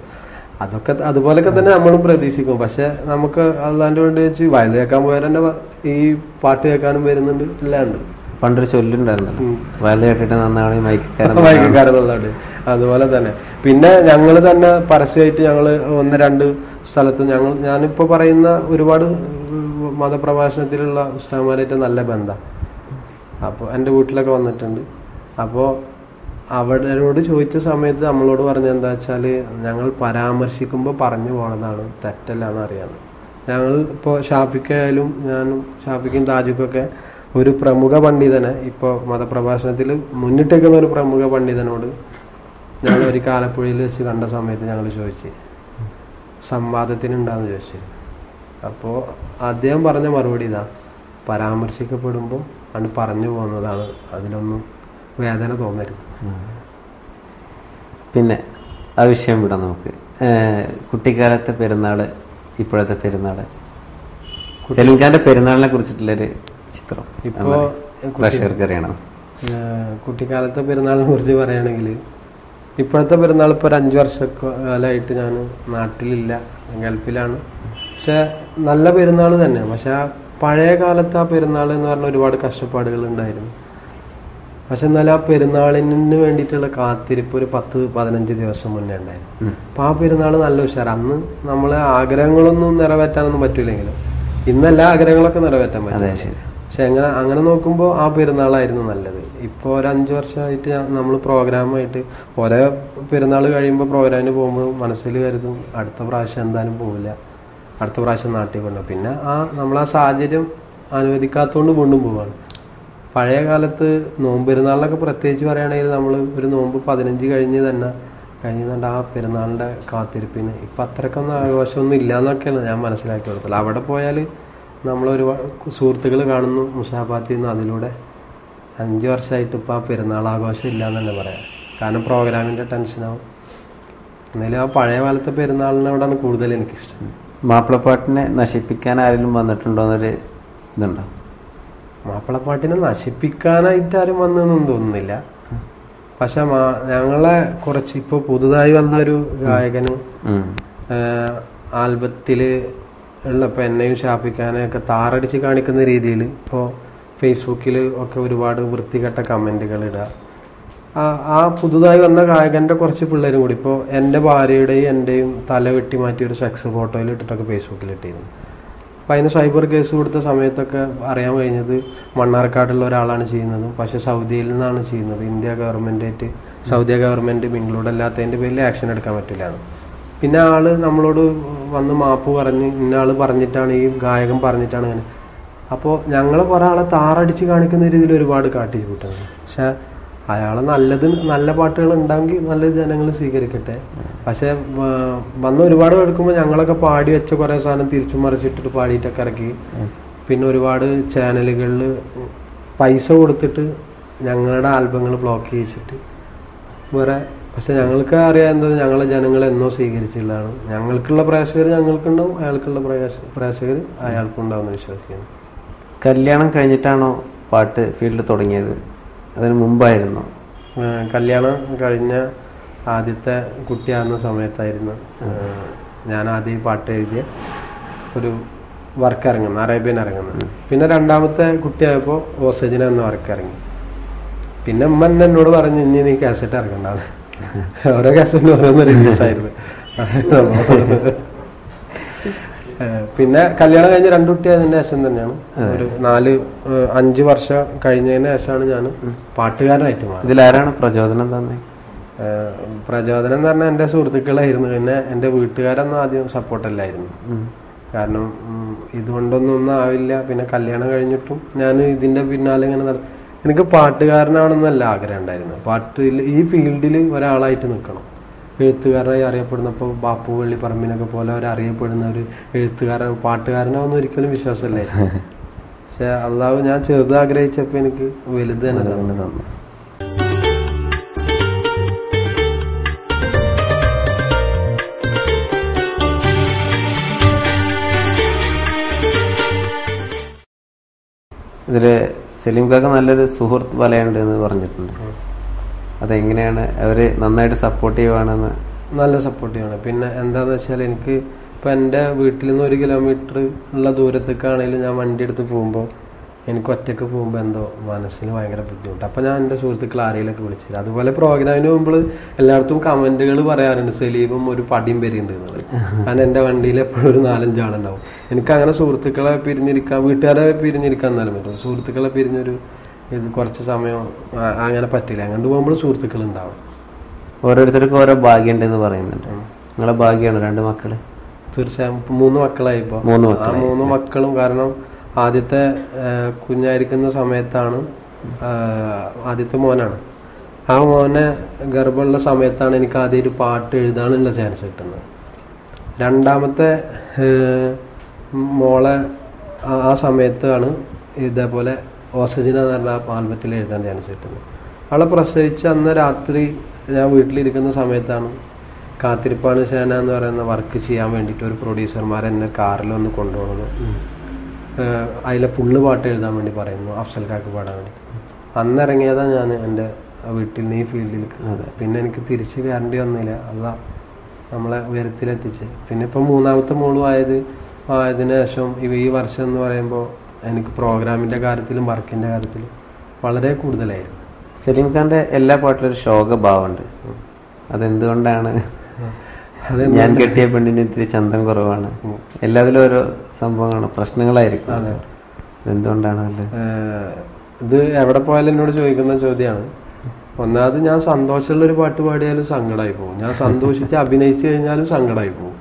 അതൊക്കെ അതുപോലൊക്കെ തന്നെ നമ്മളും പ്രതീക്ഷിക്കും. പക്ഷെ നമുക്ക് അല്ലാണ്ട് വേണ്ടി വെച്ച് വയൽ കേൾക്കാൻ പോയാൽ തന്നെ ഈ പാട്ട് കേൾക്കാനും വരുന്നുണ്ട്, എല്ലാം ഉണ്ട്. പണ്ടൊരു ചൊല്ലുണ്ടായിരുന്നല്ലോ, വയൽ കേട്ടിട്ട് നന്നാണ് മൈക്കാരെന്നുള്ളത്. അതുപോലെ തന്നെ പിന്നെ ഞങ്ങൾ തന്നെ പരസ്യമായിട്ട് ഞങ്ങൾ 1-2 സ്ഥലത്ത് ഞാനിപ്പോ പറയുന്ന ഒരുപാട് മതപ്രഭാഷണത്തിലുള്ള ഉസ്താദുമാരായിട്ട് നല്ല ബന്ധം. അപ്പോൾ എൻ്റെ വീട്ടിലൊക്കെ വന്നിട്ടുണ്ട്. അപ്പോൾ അവരോട് ചോദിച്ച സമയത്ത് നമ്മളോട് പറഞ്ഞ എന്താ വെച്ചാല്, ഞങ്ങൾ പരാമർശിക്കുമ്പോൾ പറഞ്ഞു പോണതാണ്, തെറ്റല്ല എന്നറിയാം. ഞങ്ങൾ ഇപ്പോൾ ഷാഫിക്കായാലും ഞാനും ഷാഫിക്കും താജുക്കൊക്കെ ഒരു പ്രമുഖ പണ്ഡിതനെ, ഇപ്പോൾ മതപ്രഭാഷണത്തിൽ മുന്നിട്ടേക്കുന്ന ഒരു പ്രമുഖ പണ്ഡിതനോട് ഞങ്ങൾ ഒരു ആലപ്പുഴയിൽ വെച്ച് കണ്ട സമയത്ത് ഞങ്ങൾ ചോദിച്ചു, സംവാദത്തിനുണ്ടാന്ന് ചോദിച്ചു. അപ്പോൾ അദ്ദേഹം പറഞ്ഞ മറുപടി ഇതാ, പരാമർശിക്കപ്പെടുമ്പോൾ അത് പറഞ്ഞു പോകുന്നതാണ്, അതിലൊന്നും വേദന തോന്നരുത്. പിന്നെ ആ വിഷയം വിടാം നമുക്ക്. കുട്ടിക്കാലത്തെ പെരുന്നാള്, ഇപ്പോഴത്തെ പെരുന്നാള്, സലീം ഖാന്റെ പെരുന്നാളിനെ കുറിച്ചിട്ടുള്ളൊരു ചിത്രം ഇപ്പോ പ്രേക്ഷകർക്ക് അറിയണം. കുട്ടിക്കാലത്തെ പെരുന്നാളിനെ കുറിച്ച് പറയുകയാണെങ്കിൽ, ഇപ്പോഴത്തെ പെരുന്നാൾ ഇപ്പോൾ 5 വർഷക്കാലമായിട്ട് ഞാൻ നാട്ടിലില്ല, ഗൾഫിലാണ്. പക്ഷെ നല്ല പെരുന്നാൾ തന്നെ. പക്ഷെ ആ പഴയ കാലത്ത് ആ പെരുന്നാൾ എന്ന് പറഞ്ഞാൽ ഒരുപാട് കഷ്ടപ്പാടുകൾ ഉണ്ടായിരുന്നു. പക്ഷെ എന്നാലും ആ പെരുന്നാളിന് വേണ്ടിയിട്ടുള്ള കാത്തിരിപ്പ് ഒരു 10-15 ദിവസം മുന്നേ ഉണ്ടായിരുന്നു. അപ്പൊ ആ പെരുന്നാൾ നല്ല ഉഷാർ. അന്ന് നമ്മളെ ആഗ്രഹങ്ങളൊന്നും നിറവേറ്റാനൊന്നും പറ്റൂലെങ്കിലും ഇന്നെല്ലാ ആഗ്രഹങ്ങളൊക്കെ നിറവേറ്റാൻ പറ്റും. പക്ഷെ അങ്ങനെ നോക്കുമ്പോൾ ആ പെരുന്നാളായിരുന്നു നല്ലത്. ഇപ്പോൾ ഒരു 5 വർഷമായിട്ട് നമ്മൾ പ്രോഗ്രാമായിട്ട് ഓരോ പെരുന്നാൾ കഴിയുമ്പോൾ പ്രോഗ്രാമിന് പോകുമ്പോൾ മനസ്സിൽ കരുതും അടുത്ത പ്രാവശ്യം എന്തായാലും പോവില്ല, അടുത്ത പ്രാവശ്യം നാട്ടിൽ കൊണ്ടു. പിന്നെ നമ്മളാ സാഹചര്യം അനുവദിക്കാത്തതുകൊണ്ട് കൊണ്ടും പോവാണ്. പഴയ കാലത്ത് നോമ്പ് പെരുന്നാളിനൊക്കെ പ്രത്യേകിച്ച് പറയുകയാണെങ്കിൽ നമ്മൾ ഒരു നോമ്പ് 15 കഴിഞ്ഞുകൊണ്ട് ആ പെരുന്നാളിൻ്റെ കാത്തിരിപ്പിന് ഇപ്പം അത്രക്കൊന്നും ആഘോഷമൊന്നും ഇല്ല എന്നൊക്കെയാണ് ഞാൻ മനസ്സിലാക്കി കൊടുത്തത്. അവിടെ പോയാൽ നമ്മളൊരുപാട് സുഹൃത്തുക്കൾ കാണുന്നു, മുസാഫാത്തിൽ നിന്ന്. അതിലൂടെ 5 വർഷമായിട്ട് ഇപ്പോൾ ആ പെരുന്നാൾ ആഘോഷം ഇല്ല എന്ന് തന്നെ പറയാം. കാരണം പ്രോഗ്രാമിൻ്റെ ടെൻഷനാവും. എന്നാലും ആ പഴയ കാലത്തെ പെരുന്നാളിനോടാണ് കൂടുതൽ എനിക്കിഷ്ടം. മാപ്പിളപ്പാട്ടിനെ നശിപ്പിക്കാൻ ആരെങ്കിലും വന്നിട്ടുണ്ടോ എന്നൊരു ഇതുണ്ടോ? മാപ്പിളപ്പാട്ടിനെ നശിപ്പിക്കാനായിട്ട് ആരും വന്നതെന്നൊന്നും തോന്നുന്നില്ല. പക്ഷെ ഞങ്ങളെ കുറച്ച് ഇപ്പോൾ പുതുതായി വന്ന ഒരു ഗായകന് ആൽബത്തില് ഉള്ളപ്പോൾ എന്നെയും ഷാഫിക്കാനെയൊക്കെ താറടിച്ച് കാണിക്കുന്ന രീതിയിൽ ഇപ്പോൾ ഫേസ്ബുക്കിൽ ഒക്കെ ഒരുപാട് വൃത്തികെട്ട കമൻറ്റുകൾ ഇടുക. ആ പുതുതായി വന്ന ഗായകൻ്റെ കുറച്ച് പിള്ളേരും കൂടി ഇപ്പോൾ എൻ്റെ ഭാര്യയുടെയും എൻ്റെയും തല വെട്ടി മാറ്റി ഒരു സെക്സ് ഫോട്ടോയിൽ ഇട്ടിട്ടൊക്കെ ഫേസ്ബുക്കിൽ ഇട്ടിരുന്നു. അപ്പം അതിന് സൈബർ കേസ് കൊടുത്ത സമയത്തൊക്കെ അറിയാൻ കഴിഞ്ഞത് മണ്ണാർക്കാടുള്ള ഒരാളാണ് ചെയ്യുന്നതും, പക്ഷേ സൗദിയിൽ നിന്നാണ് ചെയ്യുന്നത്. സൗദി ഗവൺമെൻറ് ഇൻക്ലൂഡ് അല്ലാത്തതിൻ്റെ പേരിൽ ആക്ഷൻ എടുക്കാൻ പറ്റില്ല. പിന്നെ ആള് നമ്മളോട് വന്ന് മാപ്പ് പറഞ്ഞ് ഇന്ന ആൾ പറഞ്ഞിട്ടാണ്, ഈ ഗായകൻ പറഞ്ഞിട്ടാണ്. അങ്ങനെ അപ്പോൾ ഞങ്ങൾ കുറെ ആളെ താറടിച്ച് കാണിക്കുന്ന രീതിയിൽ ഒരുപാട് കാട്ടി കൂട്ടുന്നത്. പക്ഷെ അയാളെ നല്ല പാട്ടുകൾ ഉണ്ടെങ്കിൽ നല്ല ജനങ്ങൾ സ്വീകരിക്കട്ടെ. പക്ഷെ വന്ന് ഒരുപാട് കേൾക്കുമ്പോൾ ഞങ്ങളൊക്കെ പാടി വെച്ച കുറെ സാധനം തിരിച്ചു മറിച്ചിട്ടിട്ട് പാടിയിട്ടൊക്കെ ഇറക്കി. പിന്നെ ഒരുപാട് ചാനലുകളിൽ പൈസ കൊടുത്തിട്ട് ഞങ്ങളുടെ ആൽബങ്ങൾ ബ്ലോക്ക് ചെയ്യിച്ചിട്ട് വേറെ. പക്ഷെ ഞങ്ങൾക്ക് അറിയാൻ എന്തത്, ഞങ്ങളെ ജനങ്ങൾ എന്നോ സ്വീകരിച്ചില്ലാണ്. ഞങ്ങൾക്കുള്ള പ്രേക്ഷകർ ഞങ്ങൾക്കുണ്ടാവും, അയാൾക്കുള്ള പ്രേക്ഷകർ അയാൾക്കുണ്ടാവുമെന്ന് വിശ്വസിക്കുന്നു. കല്യാണം കഴിഞ്ഞിട്ടാണോ പാട്ട് ഫീൽഡ് തുടങ്ങിയത്, അതിന് മുമ്പായിരുന്നോ? കല്യാണം കഴിഞ്ഞ ആദ്യത്തെ കുട്ടിയാകുന്ന സമയത്തായിരുന്നു ഞാൻ ആദ്യം പാട്ട് എഴുതിയ ഒരു വർക്ക് ഇറങ്ങുന്നത്, അറേബ്യൻ ഇറങ്ങുന്നത്. പിന്നെ രണ്ടാമത്തെ കുട്ടിയായപ്പോൾ ഓസജിന എന്ന വർക്ക് ഇറങ്ങി. പിന്നെ അമ്മ എന്നോട് പറഞ്ഞു, ഇനി നീ കാസറ്റ് ഇറങ്ങണ്ടാണ്. ഓരോ കാസറ്റിന് ഓരോന്ന് റിലീസായിരുന്നു. പിന്നെ കല്യാണം കഴിഞ്ഞ് 2 കുട്ടിയായതിന്റെ ശേഷം തന്നെയാണ്, ഒരു 4-5 വർഷം കഴിഞ്ഞതിന് ശേഷമാണ് ഞാൻ പാട്ടുകാരനായിട്ട് മാറി. ഇതിലാരാണ് പ്രചോദനം തന്നെ? പ്രചോദനം എന്ന് പറഞ്ഞാൽ എൻ്റെ സുഹൃത്തുക്കളായിരുന്നു. പിന്നെ എൻ്റെ വീട്ടുകാരൊന്നും ആദ്യം സപ്പോർട്ടല്ലായിരുന്നു. കാരണം ഇതുകൊണ്ടൊന്നും ആവില്ല. പിന്നെ കല്യാണം കഴിഞ്ഞിട്ടും ഞാൻ ഇതിന്റെ പിന്നാലെ ഇങ്ങനെ എനിക്ക് പാട്ടുകാരനാണെന്നല്ല ആഗ്രഹം ഉണ്ടായിരുന്നു. ഈ ഫീൽഡിൽ ഒരാളായിട്ട് നിൽക്കണം, എഴുത്തുകാരനായി അറിയപ്പെടുന്ന. ഇപ്പോൾ ബാപ്പു വെള്ളിപ്പറമ്പിനൊക്കെ പോലെ അറിയപ്പെടുന്ന ഒരു എഴുത്തുകാരൻ പാട്ടുകാരനാവെന്ന് ഒരിക്കലും വിശ്വാസമില്ലായിരുന്നു. പക്ഷെ അള്ളാഹു ഞാൻ ചെറുത് ആഗ്രഹിച്ചപ്പോൾ എനിക്ക് വലുത് തന്നെ തന്നു. ഇതില് സലീം കാക്ക നല്ലൊരു സുഹൃത്ത് വലയുണ്ട് എന്ന് പറഞ്ഞിട്ടുണ്ട്. അതെങ്ങനെയാണ്? അവര് നന്നായിട്ട് സപ്പോർട്ടീവാണെന്ന്? നല്ല സപ്പോർട്ടീവാണ്. പിന്നെ എന്താന്ന് വെച്ചാൽ എനിക്ക് ഇപ്പം എൻ്റെ വീട്ടിൽ നിന്ന് 1 കിലോമീറ്റർ ഉള്ള ദൂരത്തേക്കാണെങ്കിലും ഞാൻ വണ്ടി എടുത്ത് പോകുമ്പോൾ എനിക്ക് ഒറ്റയ്ക്ക് പോകുമ്പോൾ എന്തോ മനസ്സിന് ഭയങ്കര ബുദ്ധിമുട്ട്. അപ്പം ഞാൻ എൻ്റെ സുഹൃത്തുക്കൾ ആരെങ്കിലൊക്കെ വിളിച്ചില്ല. അതുപോലെ പ്രോഗ്രാമിന് പോകുമ്പോൾ എല്ലായിടത്തും കമന്റുകൾ പറയാറുണ്ട്, സലീമും ഒരു പടിയും വരെയുണ്ട് എന്നുള്ളത്. കാരണം എൻ്റെ വണ്ടിയിൽ എപ്പോഴും ഒരു 4-5 ആളുണ്ടാവും. എനിക്ക് അങ്ങനെ സുഹൃത്തുക്കളെ പിരിഞ്ഞിരിക്കാൻ, വീട്ടുകാരെ പിരിഞ്ഞിരിക്കാൻ എന്നാലും പറ്റും. സുഹൃത്തുക്കളെ പിരിഞ്ഞൊരു കുറച്ച് സമയം അങ്ങനെ പറ്റില്ല. അങ്ങോട്ട് പോകുമ്പോൾ സുഹൃത്തുക്കൾ ഉണ്ടാവും. ഓരോരുത്തർക്കും ഓരോ ഭാഗ്യം ഉണ്ടെന്ന് പറയുന്നുണ്ട്. നിങ്ങളെ ഭാഗ്യമാണ് 2 മക്കള്? തീർച്ചയായും 3 മക്കളായി. ഇപ്പോൾ 3 മക്കളും, കാരണം ആദ്യത്തെ കുഞ്ഞായിരിക്കുന്ന സമയത്താണ്, ആദ്യത്തെ മോനാണ്. ആ മോനെ ഗർഭമുള്ള സമയത്താണ് എനിക്ക് ആദ്യം ഒരു പാട്ട് എഴുതാനുള്ള ചാൻസ് കിട്ടുന്നത്. രണ്ടാമത്തെ മോളെ ആ സമയത്താണ് ഇതേപോലെ ഓസജിന എന്ന് പറഞ്ഞ ആൽബത്തിൽ എഴുതാൻ ചാൻസ് കിട്ടുന്നത്. അവളെ പ്രസവിച്ച് അന്ന് രാത്രി ഞാൻ വീട്ടിലിരിക്കുന്ന സമയത്താണ് കാത്തിരിപ്പാണ് ഷേന എന്ന് പറയുന്ന വർക്ക് ചെയ്യാൻ വേണ്ടിയിട്ട് ഒരു പ്രൊഡ്യൂസർമാർ എന്നെ കാറിൽ വന്ന് കൊണ്ടുപോകുന്നത്. അതിലെ ഫുള്ള് പാട്ട് എഴുതാൻ വേണ്ടി പറയുന്നു, അഫ്സൽ കാക്ക് പാടാൻ വേണ്ടി. അന്ന് ഇറങ്ങിയതാണ് ഞാൻ എൻ്റെ വീട്ടിൽ നിന്ന് ഈ ഫീൽഡിൽ. പിന്നെ എനിക്ക് തിരിച്ച് കയറേണ്ടി വന്നില്ല, അല്ല നമ്മളെ ഉയരത്തിലെത്തിച്ച്. പിന്നെ ഇപ്പം 3ാമത്തെ മോളും ആയതിനു ശേഷം ഈ വർഷം എന്ന് പറയുമ്പോൾ എനിക്ക് പ്രോഗ്രാമിൻ്റെ കാര്യത്തിലും വർക്കിൻ്റെ കാര്യത്തിലും വളരെ കൂടുതലായിരുന്നു. സലീം ഖാന്റെ എല്ലാ പാട്ടിലും ഒരു ശോകഭാവമുണ്ട്. അതെന്തുകൊണ്ടാണ്? ഞാൻ കെട്ടിയ പെണ്ണിന് ഇത്തിരി ചന്തം കുറവാണ്, എല്ലാത്തിലും ഓരോ സംഭവങ്ങളാണ്, പ്രശ്നങ്ങളായിരിക്കും. എന്തുകൊണ്ടാണ്? ഇത് എവിടെ പോയാലും എന്നോട് ചോദിക്കുന്ന ചോദ്യമാണ്. ഒന്നാമത് ഞാൻ സന്തോഷമുള്ളൊരു പാട്ട് പാടിയാലും സങ്കടമായി പോകും, ഞാൻ സന്തോഷിച്ച് അഭിനയിച്ചു കഴിഞ്ഞാലും സങ്കടമായി പോകും.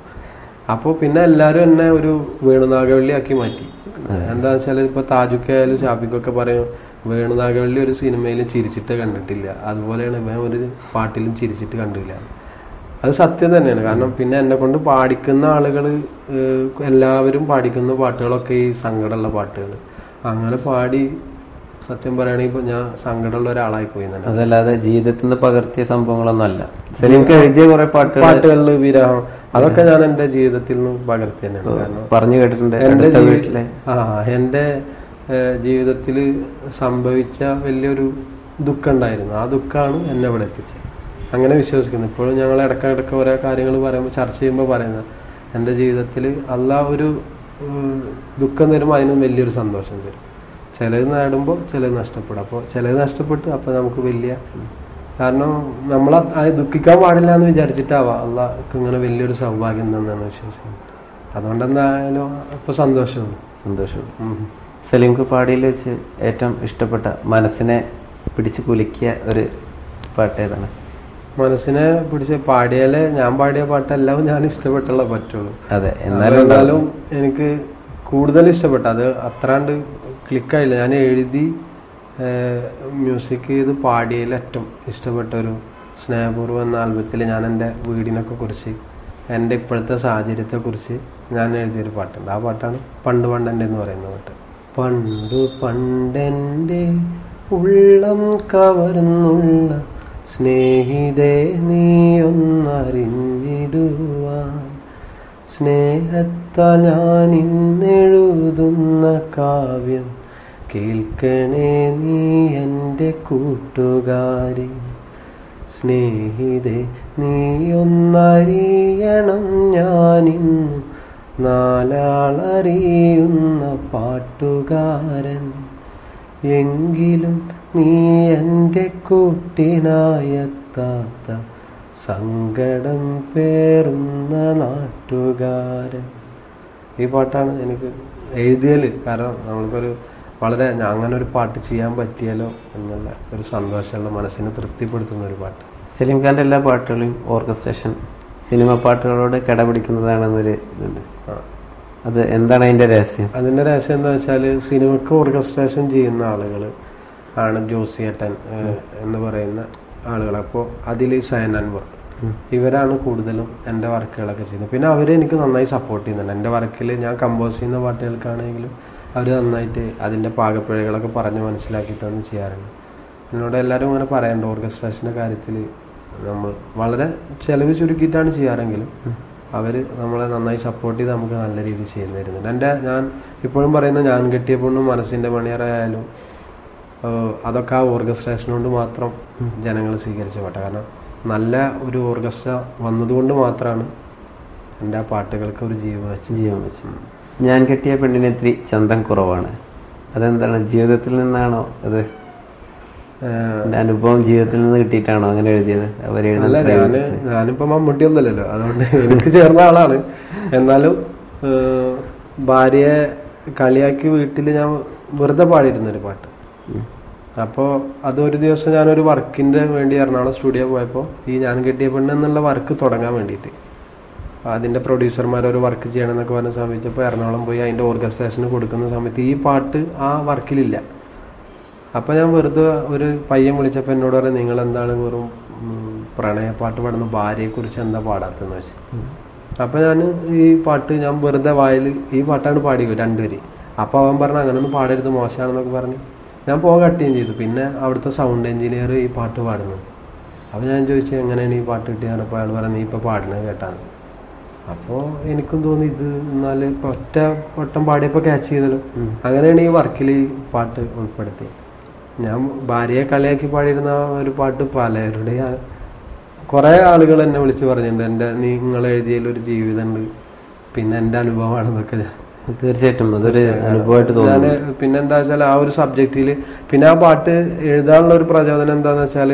അപ്പോൾ പിന്നെ എല്ലാവരും എന്നെ ഒരു വേണുനാഗവള്ളി ആക്കി മാറ്റി. എന്താണെന്ന് വെച്ചാൽ ഇപ്പോൾ താജുക്കായാലും ഷാഫിക്കൊക്കെ പറയും, വേണുനാഗവള്ളി ഒരു സിനിമയിലും ചിരിച്ചിട്ട് കണ്ടിട്ടില്ല, അതുപോലെയാണ് ഇവൻ ഒരു പാട്ടിലും ചിരിച്ചിട്ട് കണ്ടില്ല. അത് സത്യം തന്നെയാണ്. കാരണം പിന്നെ എന്നെ കൊണ്ട് പാടിക്കുന്ന ആളുകൾ എല്ലാവരും പാടിക്കുന്ന പാട്ടുകളൊക്കെ ഈ സങ്കടമുള്ള പാട്ടുകൾ. അങ്ങനെ പാടി സത്യം പറയുകയാണെങ്കിൽ ഇപ്പൊ ഞാൻ സങ്കടമുള്ള ഒരാളായി പോയി. അതല്ലാതെ ജീവിതത്തിൽ നിന്ന് പകർത്തിയ സംഭവങ്ങളൊന്നും അല്ല. സലീംക്ക് എഴുതിയ കുറെ പാട്ടുകളിൽ വിരഹം അതൊക്കെ ഞാൻ എന്റെ ജീവിതത്തിൽ നിന്ന് പകർത്തി തന്നെയാണ്. കാരണം പറഞ്ഞു കേട്ടിട്ടുണ്ട്. എന്റെ ജീവിതത്തിൽ സംഭവിച്ച വലിയൊരു ദുഃഖം ഉണ്ടായിരുന്നു. ആ ദുഃഖമാണ് എന്നെ ഇവിടെ എത്തിച്ചത്. അങ്ങനെ വിശ്വസിക്കുന്നു. ഇപ്പോഴും ഞങ്ങൾ ഇടയ്ക്കിടയ്ക്ക് ഓരോ കാര്യങ്ങൾ പറയുമ്പോൾ ചർച്ച ചെയ്യുമ്പോൾ പറയുന്നത്, എൻ്റെ ജീവിതത്തിൽ അള്ളാഹ് ഒരു ദുഃഖം തരുമ്പോൾ അതിനും വലിയൊരു സന്തോഷം തരും. ചിലത് നേടുമ്പോൾ ചിലത് നഷ്ടപ്പെടും. അപ്പോൾ ചിലത് നഷ്ടപ്പെട്ട് അപ്പോൾ നമുക്ക് വലിയ, കാരണം നമ്മൾ അത് ദുഃഖിക്കാൻ പാടില്ല എന്ന് വിചാരിച്ചിട്ടാവാം അള്ളാഹ്ക്ക് ഇങ്ങനെ വലിയൊരു സൗഭാഗ്യം തന്നെയാണ് വിശ്വസിക്കുന്നത്. അതുകൊണ്ട് എന്തായാലും ഇപ്പോൾ സന്തോഷമാണ്. സലീംക്ക് പാടിയിൽ വെച്ച് ഏറ്റവും ഇഷ്ടപ്പെട്ട, മനസ്സിനെ പിടിച്ച് കുലുക്കിയ ഒരു പാട്ട് ഏതാണ്? മനസ്സിനെ പിടിച്ച് പാടിയാല് ഞാൻ പാടിയ പാട്ടെല്ലാം ഞാൻ ഇഷ്ടപ്പെട്ടുള്ള പറ്റുള്ളൂ. അതെ, എന്നാലും എനിക്ക് കൂടുതൽ ഇഷ്ടപ്പെട്ടു. അത് അത്രാണ്ട് ക്ലിക്കായില്ല. ഞാൻ എഴുതി മ്യൂസിക് ചെയ്ത് പാടിയതിൽ ഏറ്റവും ഇഷ്ടപ്പെട്ട ഒരു സ്നേഹപൂർവ്വം എന്ന ആൽബത്തിൽ ഞാൻ എൻ്റെ വീടിനൊക്കെ കുറിച്ച്, എൻ്റെ ഇപ്പോഴത്തെ സാഹചര്യത്തെക്കുറിച്ച് ഞാൻ എഴുതിയൊരു പാട്ടുണ്ട്. ആ പാട്ടാണ് പണ്ട് പണ്ടെൻ്റെ എന്ന് പറയുന്ന പാട്ട്. പണ്ടു പണ്ടെൻ്റെ ഉള്ളം കവർന്നുള്ള സ്നേഹിതേ നീ ഒന്നറിഞ്ഞിടുവാൻ, സ്നേഹത്താൽ ഞാൻ ഇന്നെഴുതുന്ന കാവ്യം കേൾക്കണേ നീ എൻ്റെ കൂട്ടുകാരി. സ്നേഹിതേ നീ ഒന്നറിയണം ഞാനിന്നു നാലാളറിയുന്ന പാട്ടുകാരൻ, എങ്കിലും നീ എൻ്റെ കൂട്ടിനായെത്താത്ത സങ്കടം പേറുന്ന നാട്ടുകാരൻ. ഈ പാട്ടാണ് എനിക്ക് എഴുതിയതിൽ, കാരണം നമ്മൾക്കൊരു വളരെ അങ്ങനെ ഒരു പാട്ട് ചെയ്യാൻ പറ്റിയാലോ എന്നുള്ള ഒരു സന്തോഷമുള്ള, മനസ്സിനെ തൃപ്തിപ്പെടുത്തുന്ന ഒരു പാട്ട്. സലീം ഖാൻ്റെ എല്ലാ പാട്ടുകളും ഓർക്കസ്ട്രേഷൻ സിനിമ പാട്ടുകളോട് കിടപിടിക്കുന്നതാണെന്നൊരു ഇതുണ്ട്. അത് എന്താണ് അതിൻ്റെ രഹസ്യം? അതിൻ്റെ രഹസ്യം എന്താ വെച്ചാൽ, സിനിമക്ക് ഓർക്കസ്ട്രേഷൻ ചെയ്യുന്ന ആളുകൾ ആണ് ജോസിയേട്ടൻ എന്ന് പറയുന്ന ആളുകൾ. അപ്പോൾ അതിൽ സയൻ അൻവർ ഇവരാണ് കൂടുതലും എൻ്റെ വർക്കുകളൊക്കെ ചെയ്യുന്നത്. പിന്നെ അവർ എനിക്ക് നന്നായി സപ്പോർട്ട് ചെയ്യുന്നുണ്ട്. എൻ്റെ വർക്കിൽ ഞാൻ കമ്പോസ് ചെയ്യുന്ന പാട്ടുകൾക്കാണെങ്കിലും അവർ നന്നായിട്ട് അതിൻ്റെ പാകപ്പിഴകളൊക്കെ പറഞ്ഞ് മനസ്സിലാക്കി തന്ന് ചെയ്യാറുണ്ട്. എന്നോട് എല്ലാവരും അങ്ങനെ പറയാറുണ്ട്, ഓർക്കസ്ട്രേഷൻ്റെ കാര്യത്തിൽ നമ്മൾ വളരെ ചിലവ് ചുരുക്കിയിട്ടാണ് ചെയ്യാറെങ്കിലും അവർ നമ്മളെ നന്നായി സപ്പോർട്ട് ചെയ്ത് നമുക്ക് നല്ല രീതിയിൽ ചെയ്തു തരുന്നുണ്ട്. ഞാൻ ഇപ്പോഴും പറയുന്ന ഞാൻ കെട്ടിയ പെണ്ണും മനസ്സിൻ്റെ മണിയറയായാലും അതൊക്കെ ആ ഓർക്കസ്ട്രേഷൻ കൊണ്ട് മാത്രം ജനങ്ങൾ സ്വീകരിച്ച പാട്ടാണ്. കാരണം നല്ല ഒരു ഓർക്കസ്ട്ര വന്നതുകൊണ്ട് മാത്രമാണ് എൻ്റെ ആ പാട്ടുകൾക്ക് ഒരു ജീവൻ വെച്ച്. ഞാൻ കെട്ടിയ പെണ്ണിന് ഇത്തിരി ചന്തം കുറവാണ്. അതെന്താണ്, ജീവിതത്തിൽ നിന്നാണോ അത്? അനുഭവം ജീവിതത്തിൽ നിന്ന് കിട്ടിയിട്ടാണോ അങ്ങനെ എഴുതിയത്? ഞാനിപ്പോ മമ്മൂട്ടി ഒന്നുമല്ലല്ലോ, അതുകൊണ്ട് എനിക്ക് ചേർന്ന ആളാണ്. എന്നാലും ഭാര്യയെ കളിയാക്കി വീട്ടിൽ ഞാൻ വെറുതെ പാടിയിരുന്നൊരു പാട്ട്. അപ്പോൾ അതൊരു ദിവസം ഞാനൊരു വർക്കിൻ്റെ വേണ്ടി എറണാകുളം സ്റ്റുഡിയോ പോയപ്പോൾ ഈ ഞാൻ കെട്ടിയ പെണ്ണ് എന്നുള്ള വർക്ക് തുടങ്ങാൻ വേണ്ടിയിട്ട് അതിൻ്റെ പ്രൊഡ്യൂസർമാരൊരു വർക്ക് ചെയ്യണമെന്നൊക്കെ പറഞ്ഞ സമയത്തപ്പോൾ എറണാകുളം പോയി അതിൻ്റെ ഓർക്കസ്ട്രേഷന് കൊടുക്കുന്ന സമയത്ത് ഈ പാട്ട് ആ വർക്കിലില്ല. അപ്പോൾ ഞാൻ വെറുതെ ഒരു പയ്യൻ വിളിച്ചപ്പോൾ എന്നോട് പറയാം, നിങ്ങളെന്താണ് വെറും പ്രണയപ്പാട്ട് പാടുന്ന, ഭാര്യയെക്കുറിച്ച് എന്താ പാടാത്തെന്ന് വെച്ചാൽ. അപ്പോൾ ഞാൻ ഈ പാട്ട് ഞാൻ വെറുതെ വായിൽ ഈ പാട്ടാണ് പാടി 2 വരി. അപ്പോൾ അവൻ പറഞ്ഞു അങ്ങനെയൊന്നും പാടരുത്, മോശമാണെന്നൊക്കെ പറഞ്ഞ് ഞാൻ പോകാൻ കട്ടുകയും ചെയ്തു. പിന്നെ അവിടുത്തെ സൗണ്ട് എഞ്ചിനീയർ ഈ പാട്ട് പാടുന്നു. അപ്പോൾ ഞാൻ ചോദിച്ചു എങ്ങനെയാണ് ഈ പാട്ട് കിട്ടിയത്? അപ്പോൾ അയാൾ പറഞ്ഞു നീ ഇപ്പോൾ പാടണത് കേട്ടാണ്. അപ്പോൾ എനിക്കും തോന്നി ഇത് എന്നാൽ ഇപ്പോൾ ഒറ്റ വട്ടം പാടിയപ്പോൾ ക്യാച്ച് ചെയ്തല്ലോ. അങ്ങനെയാണ് ഈ വർക്കിൽ പാട്ട് ഉൾപ്പെടുത്തി. ഞാൻ ഭാര്യയെ കളിയാക്കി പാടിയിരുന്ന ഒരു പാട്ട് പലരുടെ കുറേ ആളുകൾ എന്നെ വിളിച്ച് പറഞ്ഞിട്ടുണ്ട്, നിങ്ങൾ എഴുതിയതിലൊരു ജീവിതമുണ്ട്, പിന്നെ എൻ്റെ അനുഭവമാണെന്നൊക്കെ. തീർച്ചയായിട്ടും അതൊരു അനുഭവമായിട്ട് തോന്നുന്നു. ഞാൻ പിന്നെന്താ വെച്ചാൽ ആ ഒരു സബ്ജക്റ്റിൽ പിന്നെ ആ പാട്ട് എഴുതാനുള്ള ഒരു പ്രചോദനം എന്താണെന്ന് വെച്ചാൽ,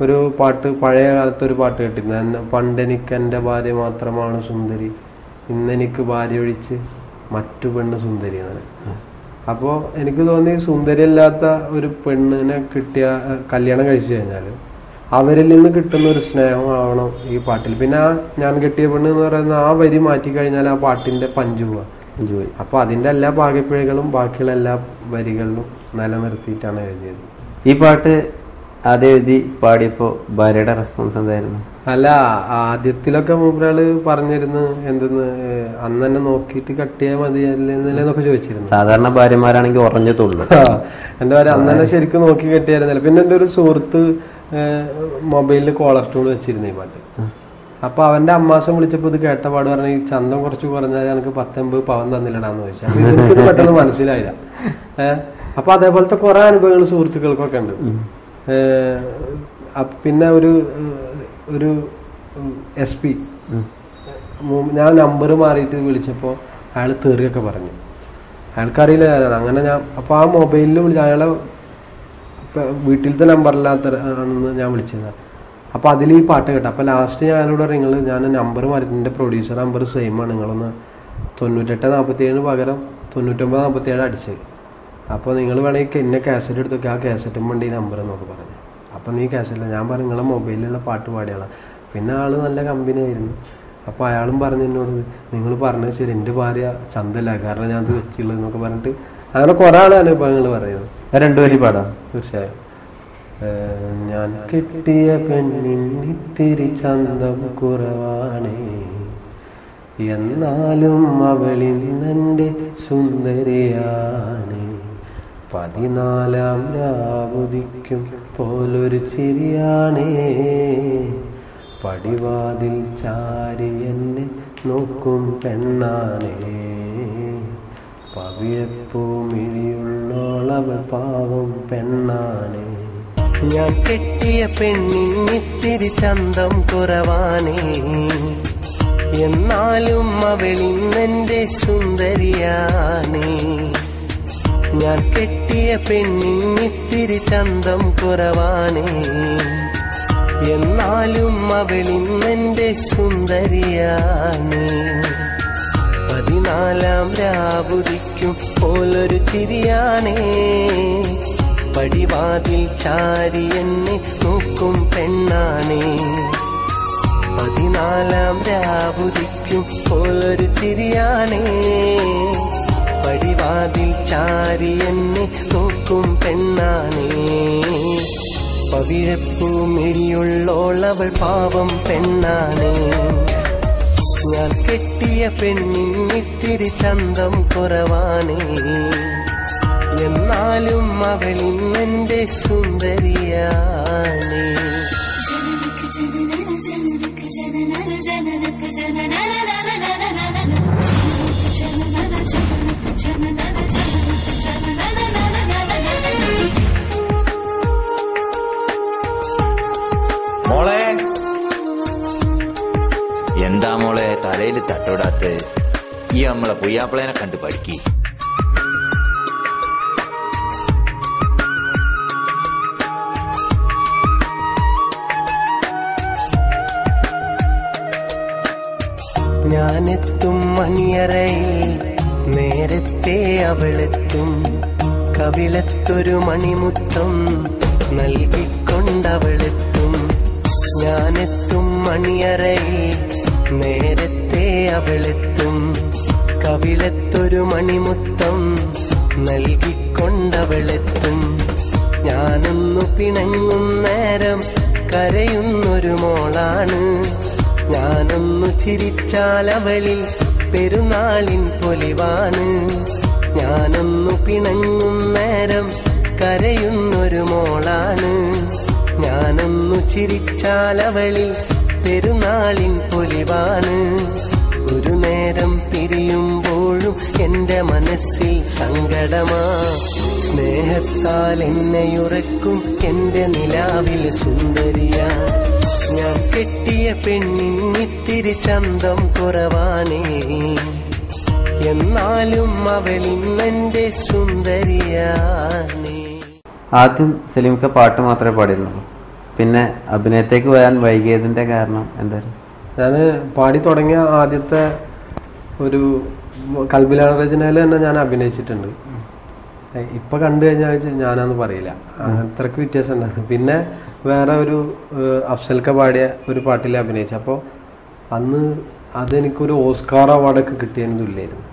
ഒരു പാട്ട് പഴയ കാലത്തൊരു പാട്ട് കേട്ടിരുന്നു, പണ്ടെനിക്ക് എൻ്റെ ഭാര്യ മാത്രമാണ് സുന്ദരി, ഇന്നെനിക്ക് ഭാര്യ ഒഴിച്ച് മറ്റു പെണ്ണ് സുന്ദരി എന്നാണ്. അപ്പോൾ എനിക്ക് തോന്നി സുന്ദരിയല്ലാത്ത ഒരു പെണ്ണിനെ കിട്ടിയ കല്യാണം കഴിച്ചു കഴിഞ്ഞാൽ അവരിൽ നിന്ന് കിട്ടുന്ന ഒരു സ്നേഹമാവണം ഈ പാട്ടിൽ. പിന്നെ ആ ഞാൻ കെട്ടിയ പെണ്ണ് എന്ന് പറയുന്ന ആ വരി മാറ്റി കഴിഞ്ഞാൽ ആ പാട്ടിൻ്റെ പഞ്ച് പോവാ. അപ്പോൾ അതിൻ്റെ എല്ലാ പാകപ്പിഴകളും ബാക്കിയുള്ള എല്ലാ വരികളിലും നിലനിർത്തിയിട്ടാണ് എഴുതിയത്. ഈ പാട്ട് ആദ്യം എഴുതി പാടിയപ്പോൾ ഭാര്യയുടെ റെസ്പോൺസ് എന്തായിരുന്നു? അല്ല, ആദ്യത്തിലൊക്കെ മൂപ്പരാള് പറഞ്ഞിരുന്നു എന്തെന്ന് അന്ന് തന്നെ നോക്കിയിട്ട് കട്ട് ചെയ്യാൻ മതിയല്ലേന്നൊക്കെ ചോദിച്ചിരുന്നു. സാധാരണ ഭാര്യമാരാണെങ്കിൽ ഉറഞ്ഞതുള്ളൂ. എൻ്റെ ഭാര്യ അന്ന് തന്നെ ശരിക്കും നോക്കി കെട്ടിയായിരുന്നില്ല. പിന്നെ എൻ്റെ ഒരു സുഹൃത്ത് മൊബൈലിൽ കോളർ ട്യൂൺ വെച്ചിരുന്നു ഈ പാട്ട്. അപ്പൊ അവന്റെ അമ്മാസം വിളിച്ചപ്പോൾ ഇത് കേട്ട പാട് പറഞ്ഞ ഈ ചന്തം കുറച്ച് കുറഞ്ഞാൽ എനിക്ക് 10-50 പവൻ തന്നില്ലടാന്ന് ചോദിച്ചാൽ എനിക്കിത് പെട്ടെന്ന് മനസ്സിലായില്ല. അപ്പൊ അതേപോലത്തെ കുറെ അനുഭവങ്ങൾ സുഹൃത്തുക്കൾക്കൊക്കെ ഉണ്ട്. പിന്നെ ഒരു SP ഞാൻ നമ്പർ മാറിയിട്ട് വിളിച്ചപ്പോൾ അയാൾ തെറിയൊക്കെ പറഞ്ഞു. അയാൾക്കറിയില്ല അങ്ങനെ ഞാൻ അപ്പോൾ ആ മൊബൈലിൽ വിളിച്ച അയാളെ വീട്ടിലത്തെ നമ്പറില്ലാത്തന്ന് ഞാൻ വിളിച്ചതാണ്. അപ്പോൾ അതിൽ ഈ പാട്ട് കേട്ടോ. അപ്പോൾ ലാസ്റ്റ് ഞാൻ അയാളോട് നിങ്ങൾ ഞാൻ നമ്പർ മാറിയിട്ട് എൻ്റെ പ്രൊഡ്യൂസർ നമ്പർ സെയിം ആണ്, നിങ്ങളൊന്ന് 9847 പകരം 9947 അടിച്ചത്. അപ്പോൾ നിങ്ങൾ വേണമെങ്കിൽ എന്നെ കാസറ്റ് എടുത്തൊക്കെ ആ കാസറ്റും വേണ്ടി ഈ നമ്പർ എന്നൊക്കെ പറഞ്ഞു. അപ്പം നീ കാസറ്റില്ല, ഞാൻ പറഞ്ഞു നിങ്ങളെ മൊബൈലിലുള്ള പാട്ട് പാടിയാളാണ്. പിന്നെ ആൾ നല്ല കമ്പനി ആയിരുന്നു. അപ്പോൾ അയാളും പറഞ്ഞു എന്നോട്, നിങ്ങൾ പറഞ്ഞത് ശരി, എൻ്റെ ഭാര്യ ചന്തല്ല, കാരണം ഞാൻ അത് വെച്ചുള്ളത് എന്നൊക്കെ പറഞ്ഞിട്ട് അങ്ങനെ കുറെ ആൾ അനുഭവങ്ങൾ പറയുന്നത്. രണ്ടുപേരും പാടാം. തീർച്ചയായും. ഞാൻ കെട്ടിയ പെണ്ണിത്തിരി ചന്തം കുറവാണേ, എന്നാലും അവളിന്നെൻ്റെ സുന്ദരിയാണ്. 14 രാവുദിക്കും പോലൊരു ചിരിയാണേ, പടിവാതിൽ ചാരി എന്നെ നോക്കും പെണ്ണാണേ. പവിഴപ്പൂമിഴിയുള്ളോളവൾ പാവം പെണ്ണാണേ. ഞാൻ കെട്ടിയ പെണ്ണിത്തിരി ചന്തം കുറവാണേ, എന്നാലും അവളിന്നെൻ്റെ സുന്ദരിയാണ്. ഞാൻ കെട്ടിയ പെണ്ണിത്തിരി ചന്തം കുറവാണ്, എന്നാലും അവളിന്നെൻ്റെ സുന്ദരിയാണ്. 14 രാവുദിക്കും പോലൊരു ചിരിയാണേ, പടിവാതിൽ ചാരി എന്നെ നോക്കും പെണ്ണാണേ. 14 രാവുദിക്കും പോലൊരു ചിരിയാണേ, പടിവാതിൽ ചാരി എന്നെ നോക്കും പെണ്ണാണേ. പവിഴപ്പൂമിഴിയുള്ളോളവൾ പാവം പെണ്ണാണേ. ഞാൻ കെട്ടിയ പെണ്ണിത്തിരി ചന്തം കുറവാണേ, എന്നാലും അവളിന്നെൻ്റെ സുന്ദരിയാണ്. മോളെ, എന്താ മോളെ തലയിൽ തട്ടോടാത്ത്? ഈ നമ്മളെ പുയ്യാപ്പിളേനെ കണ്ട് പഠിക്കി. ഞാനെത്തും മണിയറയിൽ നേരത്തെ അവളെത്തും, കവിളത്തൊരു മണിമുത്തം നൽകിക്കൊണ്ടവളെത്തും. ഞാനെത്തും മണിയറയിൽ നേരത്തെ അവളെത്തും, കവിളത്തൊരു മണിമുത്തം നൽകിക്കൊണ്ടവളെത്തും. ഞാനൊന്നു പിണങ്ങും നേരം കരയുന്നൊരു മോളാണ്, ഞാനൊന്നു ചിരിച്ചാൽ അവളിൽ പെരുന്നാളിൻ പൊലിവാണ്. ഞാനൊന്നു പിണങ്ങും നേരം കരയുന്നൊരു മോളാണ്, ഞാനൊന്നു ചിരിച്ചാൽ അവളിൽ പെരുന്നാളിൻ പൊലിവാണ്. ഒരു നേരം പിരിയുമ്പോഴും എൻ്റെ മനസ്സിൽ സങ്കടമാ, സ്നേഹത്താൽ എന്നെയുറക്കും എൻ്റെ നിലാവിൽ സുന്ദരിയാ. ഞാൻ കെട്ടിയ പെണ്ണിത്തിരി ചന്തം കുറവാണേ, എന്നാലും അവളിന്നെൻ്റെ സുന്ദരിയാണ്. ആദ്യം സലീംക്ക പാട്ട് മാത്രമേ പാടിയിരുന്നുള്ളൂ, പിന്നെ അഭിനയത്തേക്ക് വരാൻ വൈകിയതിന്റെ കാരണം എന്തായിരുന്നു? ഞാൻ പാടി തുടങ്ങിയ ആദ്യത്തെ ഒരു കൽബിലാ രചനയിൽ തന്നെ ഞാൻ അഭിനയിച്ചിട്ടുണ്ട്. ഇപ്പൊ കണ്ടു കഴിഞ്ഞാൽ ഞാനാന്ന് പറയില്ല, അത്രക്ക് വ്യത്യാസം ഉണ്ടായിരുന്നു. പിന്നെ വേറെ ഒരു അഫ്സൽക്ക പാടിയ ഒരു പാട്ടിൽ അഭിനയിച്ചു. അപ്പോൾ അന്ന് അതെനിക്കൊരു ഓസ്കാർ അവാർഡൊക്കെ കിട്ടിയതില്ലായിരുന്നു,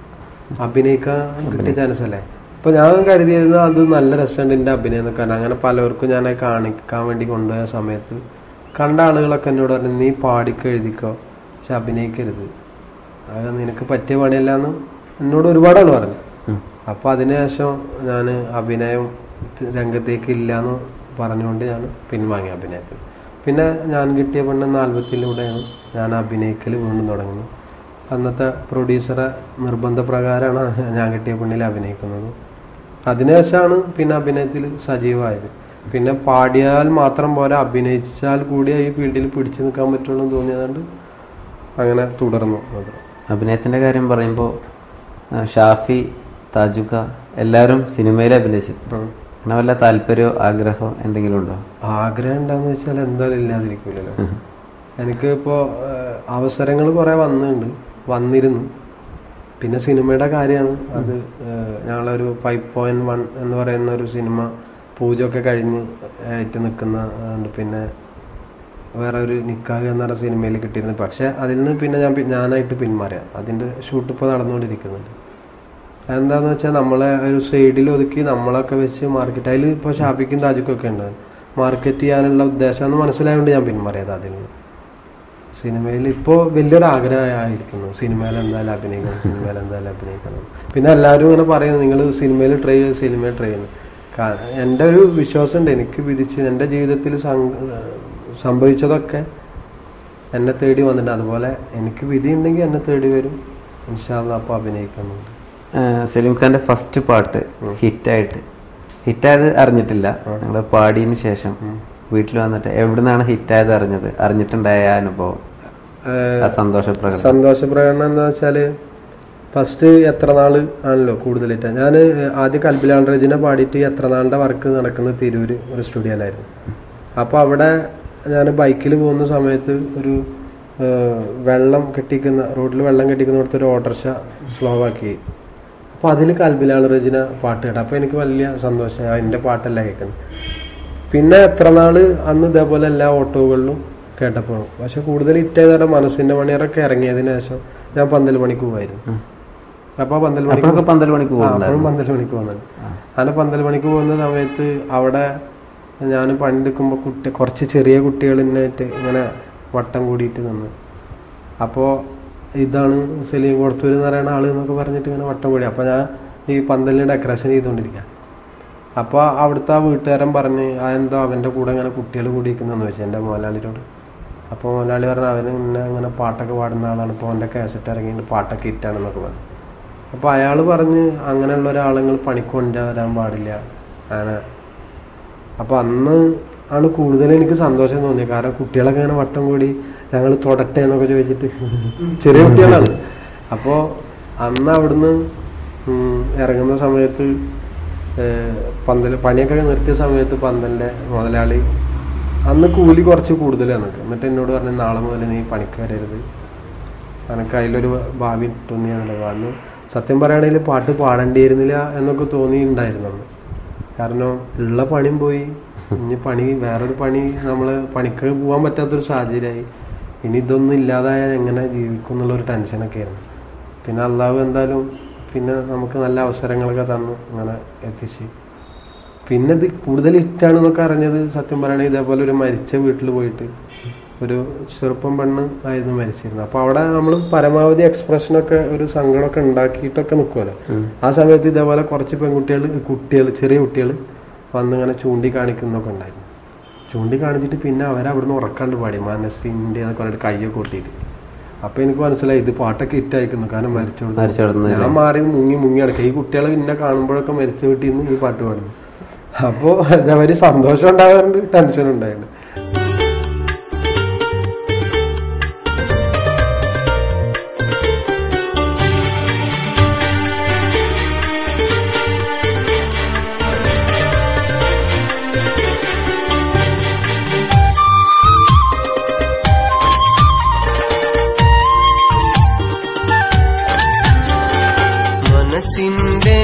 അഭിനയിക്കാൻ കിട്ടിയ ചാൻസ് അല്ലേ. അപ്പൊ ഞാൻ കരുതിയിരുന്നത് അത് നല്ല രസമുണ്ട് എൻ്റെ അഭിനയം എന്നൊക്കെ. അങ്ങനെ പലർക്കും ഞാൻ കാണിക്കാൻ വേണ്ടി കൊണ്ടുപോയ സമയത്ത് കണ്ട ആളുകളൊക്കെ എന്നോട് പറഞ്ഞു, നീ പാടിക്കോ എഴുതിക്കോ, പക്ഷെ അഭിനയിക്കരുത്, അത് നിനക്ക് പറ്റിയ പണിയല്ല എന്ന് എന്നോട് ഒരുപാട് ആൾ പറഞ്ഞു. അപ്പൊ അതിനുശേഷം ഞാൻ അഭിനയം രംഗത്തേക്ക് ഇല്ലാന്ന് പറഞ്ഞുകൊണ്ട് ഞാൻ പിൻവാങ്ങി അഭിനയത്തിൽ. പിന്നെ ഞാൻ കിട്ടിയ പെണ്ണ് എന്ന ആൽബത്തിലൂടെയാണ് ഞാൻ അഭിനയിക്കൽ വീണ്ടും തുടങ്ങുന്നത്. അന്നത്തെ പ്രൊഡ്യൂസറെ നിർബന്ധപ്രകാരമാണ് ഞാൻ കിട്ടിയ പെണ്ണിൽ അഭിനയിക്കുന്നത്. അതിനുശേഷമാണ് പിന്നെ അഭിനയത്തിൽ സജീവമായത്. പിന്നെ പാടിയാൽ മാത്രം പോരാ, അഭിനയിച്ചാൽ കൂടി ഈ ഫീൽഡിൽ പിടിച്ചു നിൽക്കാൻ പറ്റുള്ളൂ എന്ന് തോന്നിയതുകൊണ്ട് അങ്ങനെ തുടർന്നു. അഭിനയത്തിന്റെ കാര്യം പറയുമ്പോൾ ഷാഫി, താജുക എല്ലാവരും സിനിമയിൽ അഭിനയിച്ചിട്ടുണ്ട്. അങ്ങനെ വല്ല താല്പര്യമോ ആഗ്രഹമോ എന്തെങ്കിലും ഉണ്ടോ? ആഗ്രഹം ഉണ്ടാന്ന് വെച്ചാൽ എന്തായാലും ഇല്ലാതിരിക്കില്ലല്ലോ. എനിക്ക് ഇപ്പോൾ അവസരങ്ങൾ കുറെ വന്നിരുന്നു. പിന്നെ സിനിമയുടെ കാര്യമാണ് അത്. ഞങ്ങളൊരു 5.1 എന്ന് പറയുന്ന ഒരു സിനിമ പൂജയൊക്കെ കഴിഞ്ഞ് ആയിട്ട് നിൽക്കുന്ന, പിന്നെ വേറെ ഒരു നിക്കാഹ് എന്ന് പറഞ്ഞ സിനിമയിൽ കിട്ടിയിരുന്നു. പക്ഷെ അതിൽ നിന്ന് പിന്നെ ഞാനായിട്ട് പിന്മാറിയ. അതിൻ്റെ ഷൂട്ട് ഇപ്പോൾ നടന്നുകൊണ്ടിരിക്കുന്നുണ്ട്. എന്താന്ന് വെച്ചാൽ നമ്മളെ ഒരു സൈഡിൽ ഒതുക്കി നമ്മളൊക്കെ വെച്ച് മാർക്കറ്റ്, അതിൽ ഇപ്പോൾ ഷാഫിക്കും താജുക്കൊക്കെ ഉണ്ട്, മാർക്കറ്റ് ചെയ്യാനുള്ള ഉദ്ദേശമെന്ന് മനസ്സിലായതുകൊണ്ട് ഞാൻ പിന്മാറിയത് അതിൽ നിന്ന്. സിനിമയിൽ ഇപ്പോൾ വലിയൊരു ആഗ്രഹമായിരിക്കുന്നു, സിനിമയിൽ എന്തായാലും അഭിനയിക്കണം. പിന്നെ എല്ലാവരും ഇങ്ങനെ പറയുന്നത് നിങ്ങൾ സിനിമയിൽ ട്രൈ ചെയ്യുന്നു. എൻ്റെ ഒരു വിശ്വാസമുണ്ട്, എനിക്ക് വിധിച്ച് എൻ്റെ ജീവിതത്തിൽ സംഭവിച്ചതൊക്കെ എന്നെ തേടി വന്നിട്ടുണ്ട്. അതുപോലെ എനിക്ക് വിധി ഉണ്ടെങ്കിൽ എന്നെ തേടി വരും ഇൻഷാ അല്ലാഹ്. അപ്പോൾ അഭിനയിക്കുന്നുണ്ട്. സലീം ഖാന്റെ ഫസ്റ്റ് പാട്ട് ഹിറ്റായത് അറിഞ്ഞിട്ടില്ല. നിങ്ങൾ പാടിയതിന് ശേഷം വീട്ടിൽ വന്നിട്ട് എവിടുന്നാണ് ഹിറ്റായത് അറിഞ്ഞിട്ടുണ്ടായ അനുഭവം, സന്തോഷപ്രകടനം എന്താ വെച്ചാല്, ഫസ്റ്റ് എത്ര നാള് ആണല്ലോ കൂടുതലായിട്ട്. ഞാൻ ആദ്യം കൽബിലാൻ റജിനെ പാടിയിട്ട് എത്ര നാളിന്റെ വർക്ക് നടക്കുന്നത് തിരൂര് ഒരു സ്റ്റുഡിയോയിലായിരുന്നു. അപ്പോൾ അവിടെ ഞാൻ ബൈക്കിൽ പോകുന്ന സമയത്ത് ഒരു റോഡിൽ വെള്ളം കെട്ടിക്കുന്നിടത്ത് ഒരു ഓട്ടോറിക്ഷ സ്ലോ ആക്കി. അപ്പോൾ അതിൽ കൽബിലാൻ റജിന പാട്ട് കേട്ടു. അപ്പോൾ എനിക്ക് വലിയ സന്തോഷമായി, എൻ്റെ പാട്ടല്ല കേൾക്കുന്നത്. പിന്നെ എത്ര നാള് അന്ന് ഇതേപോലെ എല്ലാ ഓട്ടോകളിലും കേട്ടപ്പോഴും. പക്ഷെ കൂടുതൽ ഹിറ്റായത് പറഞ്ഞാൽ മനസ്സിന്റെ മണിയറൊക്കെ ഇറങ്ങിയതിന് ശേഷം ഞാൻ പന്തൽ പണിക്ക് പോവായിരുന്നു. അപ്പൊ പന്തൽ പണിക്ക് പോകുന്നത്. അങ്ങനെ പന്തൽ പണിക്ക് പോകുന്ന സമയത്ത് അവിടെ ഞാൻ പണ്ടെടുക്കുമ്പോൾ കുറച്ച് ചെറിയ കുട്ടികളിനായിട്ട് ഇങ്ങനെ വട്ടം കൂടിയിട്ട് നിന്ന്. അപ്പോൾ ഇതാണ് സലീം കൊടത്തൂർ എന്ന് പറയുന്ന ആള് എന്നൊക്കെ പറഞ്ഞിട്ട് ഇങ്ങനെ വട്ടം കൂടി. അപ്പോൾ ഞാൻ ഈ പന്തലിന് ഡെക്കറേഷൻ ചെയ്തുകൊണ്ടിരിക്കുക. അപ്പോൾ അവിടുത്തെ ആ വീട്ടുകാരൻ പറഞ്ഞ് അതെന്തോ അവൻ്റെ കൂടെ ഇങ്ങനെ കുട്ടികൾ കൂടിയിരിക്കുന്നതെന്ന് വെച്ചാൽ എൻ്റെ മുതലാളിയോട്. അപ്പോൾ മുതലാളി പറഞ്ഞു അവന് മുന്നേ ഇങ്ങനെ പാട്ടൊക്കെ പാടുന്ന ആളാണ്, ഇപ്പോൾ അവൻ്റെ കാസറ്റ് ഇറങ്ങിയിട്ട് പാട്ടൊക്കെ ഹിറ്റാണെന്നൊക്കെ പറഞ്ഞു. അപ്പോൾ അയാൾ പറഞ്ഞ് അങ്ങനെയുള്ള ഒരാളുകൾ പണിക്ക് കൊണ്ടുവരാൻ പാടില്ല അങ്ങനെ. അപ്പോൾ അന്ന് ആണ് കൂടുതൽ എനിക്ക് സന്തോഷം തോന്നിയത്. കാരണം കുട്ടികളൊക്കെ ഇങ്ങനെ വട്ടം കൂടി ഞങ്ങൾ തൊടട്ടെ എന്നൊക്കെ ചോദിച്ചിട്ട്, ചെറിയ കുട്ടികളാണ്. അപ്പോൾ അന്ന് അവിടുന്ന് ഇറങ്ങുന്ന സമയത്ത് പണിയൊക്കെ നിർത്തിയ സമയത്ത് പന്തലിൻ്റെ മുതലാളി അന്ന് കൂലി കുറച്ച് കൂടുതലാണ്. എന്നിട്ട് എന്നോട് പറഞ്ഞു നാളെ മുതൽ നീ പണിക്ക് വരരുത്, എനിക്ക് അതിലൊരു ഭാവി തോന്നിയാണല്ലോ. അന്ന് സത്യം പറയുകയാണെങ്കിൽ പാട്ട് പാടേണ്ടിയിരുന്നില്ല എന്നൊക്കെ തോന്നിയിട്ടുണ്ടായിരുന്നു അന്ന്. കാരണം ഉള്ള പണിയും പോയി, ഇനി വേറൊരു പണി നമ്മൾ പണിക്ക് പോകാൻ പറ്റാത്തൊരു സാഹചര്യമായി. ഇനി ഇതൊന്നും ഇല്ലാതായാൽ എങ്ങനെ ജീവിക്കും എന്നുള്ളൊരു ടെൻഷനൊക്കെ ആയിരുന്നു. പിന്നെ അള്ളാഹു എന്തായാലും പിന്നെ നമുക്ക് നല്ല അവസരങ്ങളൊക്കെ തന്നു അങ്ങനെ എത്തിച്ച്. പിന്നെ ഇത് കൂടുതൽ ഹിറ്റാണെന്നൊക്കെ അറിഞ്ഞത് സത്യം പറയുകയാണെങ്കിൽ ഇതേപോലെ ഒരു മരിച്ച വീട്ടിൽ പോയിട്ട് ഒരു ചെറുപ്പം പെണ്ണ് ആയിരുന്നു മരിച്ചിരുന്നു. അപ്പോൾ അവിടെ നമ്മൾ പരമാവധി എക്സ്പ്രഷനൊക്കെ ഒരു സങ്കടമൊക്കെ ഉണ്ടാക്കിയിട്ടൊക്കെ നിൽക്കുമല്ലോ. ആ സമയത്ത് ഇതേപോലെ കുറച്ച് ചെറിയ കുട്ടികൾ വന്നിങ്ങനെ ചൂണ്ടിക്കാണിക്കുന്നൊക്കെ ഉണ്ടായിരുന്നു. ചൂണ്ടിക്കാണിച്ചിട്ട് പിന്നെ അവരവിടുന്ന് ഉറക്കാണ്ട് പാടി മനസ്സിൻ്റെ എന്നൊക്കെ പറഞ്ഞിട്ട് കയ്യൊക്കെ കൊട്ടിയിട്ട്. അപ്പൊ എനിക്ക് മനസ്സിലായി ഇത് പാട്ടൊക്കെ ഹിറ്റായിരിക്കുന്നു. കാരണം മരിച്ചോടുന്നു ഞാൻ മാറി മുങ്ങി അടക്കുക. ഈ കുട്ടികളെ പിന്നെ കാണുമ്പോഴൊക്കെ മരിച്ച വീട്ടിൽ നിന്ന് ഈ പാട്ട് പാടുന്നു. അപ്പോൾ അതവര് സന്തോഷം ഉണ്ടാകാറുണ്ട്, ടെൻഷൻ ഉണ്ടായിരുന്നു. മനസ്സിന്റെ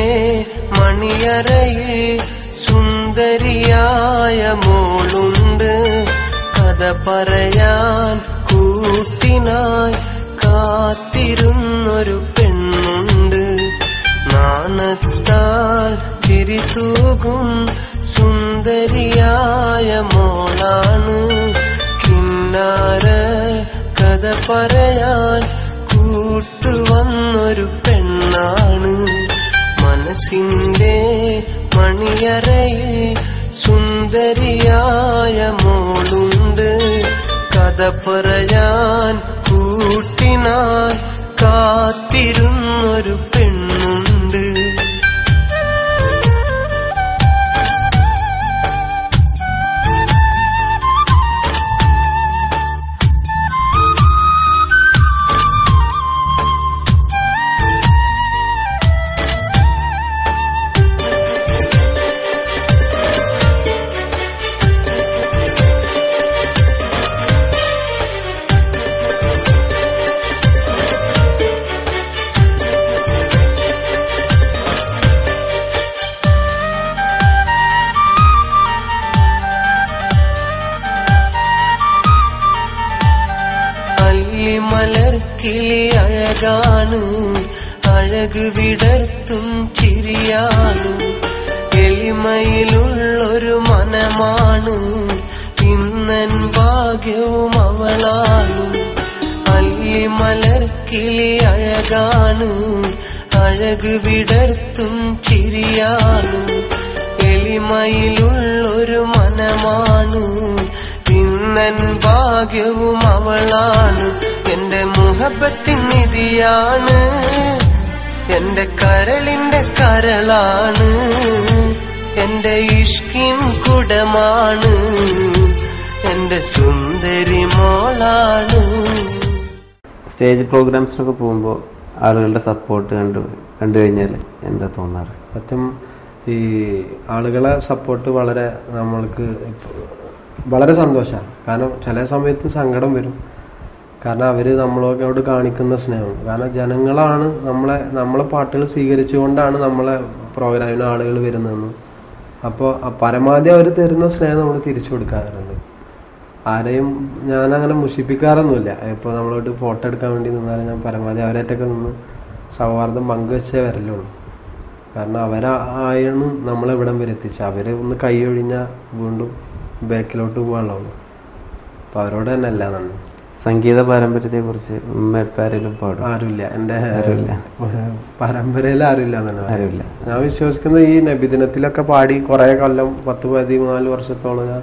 മണിയറയിൽ സുന്ദരിയായ മോളുണ്ട്, കഥ പറയാൻ കൂട്ടിനായി കാത്തിരുന്നൊരു പെണ്ണുണ്ട്. നാണത്താൽ ചിരിതൂകും സുന്ദരിയായ മോളാണ്, കിന്നാര കഥ പറയാൻ കൂട്ടുവന്നൊരു പെണ്ണാണ്. മനസ്സിന്റെ മണിയറയിൽ സുന്ദരിയായ മോളുണ്ട്, കഥ പറയാൻ കൂട്ടിനായി കാത്തിരുന്നൊരു പെണ്ണുണ്ട്. മലർക്കിളി അഴകാണ്, അഴക് വിടർത്തും ചിരിയാണ്, എളിമയിലുള്ളൊരു മനമാണ്, ഇന്നൻ ഭാഗ്യവും അവളാണ്. അല്ലി മലർക്കിളി അഴകാണ്, അഴക് വിടർത്തും ചിരിയാണ്, എളിമയിലുള്ളൊരു മനമാണ്, ഇന്നൻ ഭാഗ്യവും അവളാണ്. എന്റെ മുഹബത്തിൻ നിധിയാണ്, എന്റെ കരളിന്റെ കരളാണ്, എന്റെ ഇഷ്കിൻ കുടമാണ്, എന്റെ സുന്ദരി മോളാണ്. സ്റ്റേജ് പ്രോഗ്രാംസിനൊക്കെ പോകുമ്പോൾ ആളുകളുടെ സപ്പോർട്ട് കണ്ടു കഴിഞ്ഞാൽ എന്താ തോന്നാറ്? സത്യം ഈ ആളുകളെ സപ്പോർട്ട് വളരെ നമ്മൾക്ക് വളരെ സന്തോഷമാണ്. കാരണം ചില സമയത്ത് സങ്കടം വരും. കാരണം അവർ നമ്മളോട് കാണിക്കുന്ന സ്നേഹം, കാരണം ജനങ്ങളാണ് നമ്മളെ പാട്ടുകൾ സ്വീകരിച്ചുകൊണ്ടാണ് നമ്മളെ പ്രോഗ്രാമിന് ആളുകൾ വരുന്നതെന്ന്. അപ്പോൾ പരമാവധി അവർ തരുന്ന സ്നേഹം നമ്മൾ തിരിച്ചു കൊടുക്കാറുണ്ട്. ആരെയും ഞാനങ്ങനെ മുഷിപ്പിക്കാറൊന്നുമില്ല. ഇപ്പോൾ നമ്മളോട് ഫോട്ടോ എടുക്കാൻ വേണ്ടി നിന്നാലും ഞാൻ പരമാവധി അവരായിട്ടൊക്കെ നിന്ന് സൗഹാർദ്ദം പങ്കുവെച്ചേ വരലുള്ളൂ. കാരണം അവരാണ് നമ്മളെവിടം വരെ എത്തിച്ച. അവർ ഒന്ന് കൈ ഒഴിഞ്ഞാൽ വീണ്ടും ബാക്കിലോട്ട് പോകാനുള്ളൂ. അപ്പോൾ അവരോട് തന്നെ അല്ല നന്ദി. സംഗീത പാരമ്പര്യത്തെ കുറിച്ച് ഉമ്മപ്പാരേലും പാടും? ആരുമില്ല, എൻ്റെ പരമ്പരയിൽ ആരുമില്ല എന്നാണ്. ആരുമില്ല. ഞാൻ വിശ്വസിക്കുന്നത് ഈ നബിദിനത്തിലൊക്കെ പാടി കുറേ കൊല്ലം 10-14 വർഷത്തോളം ഞാൻ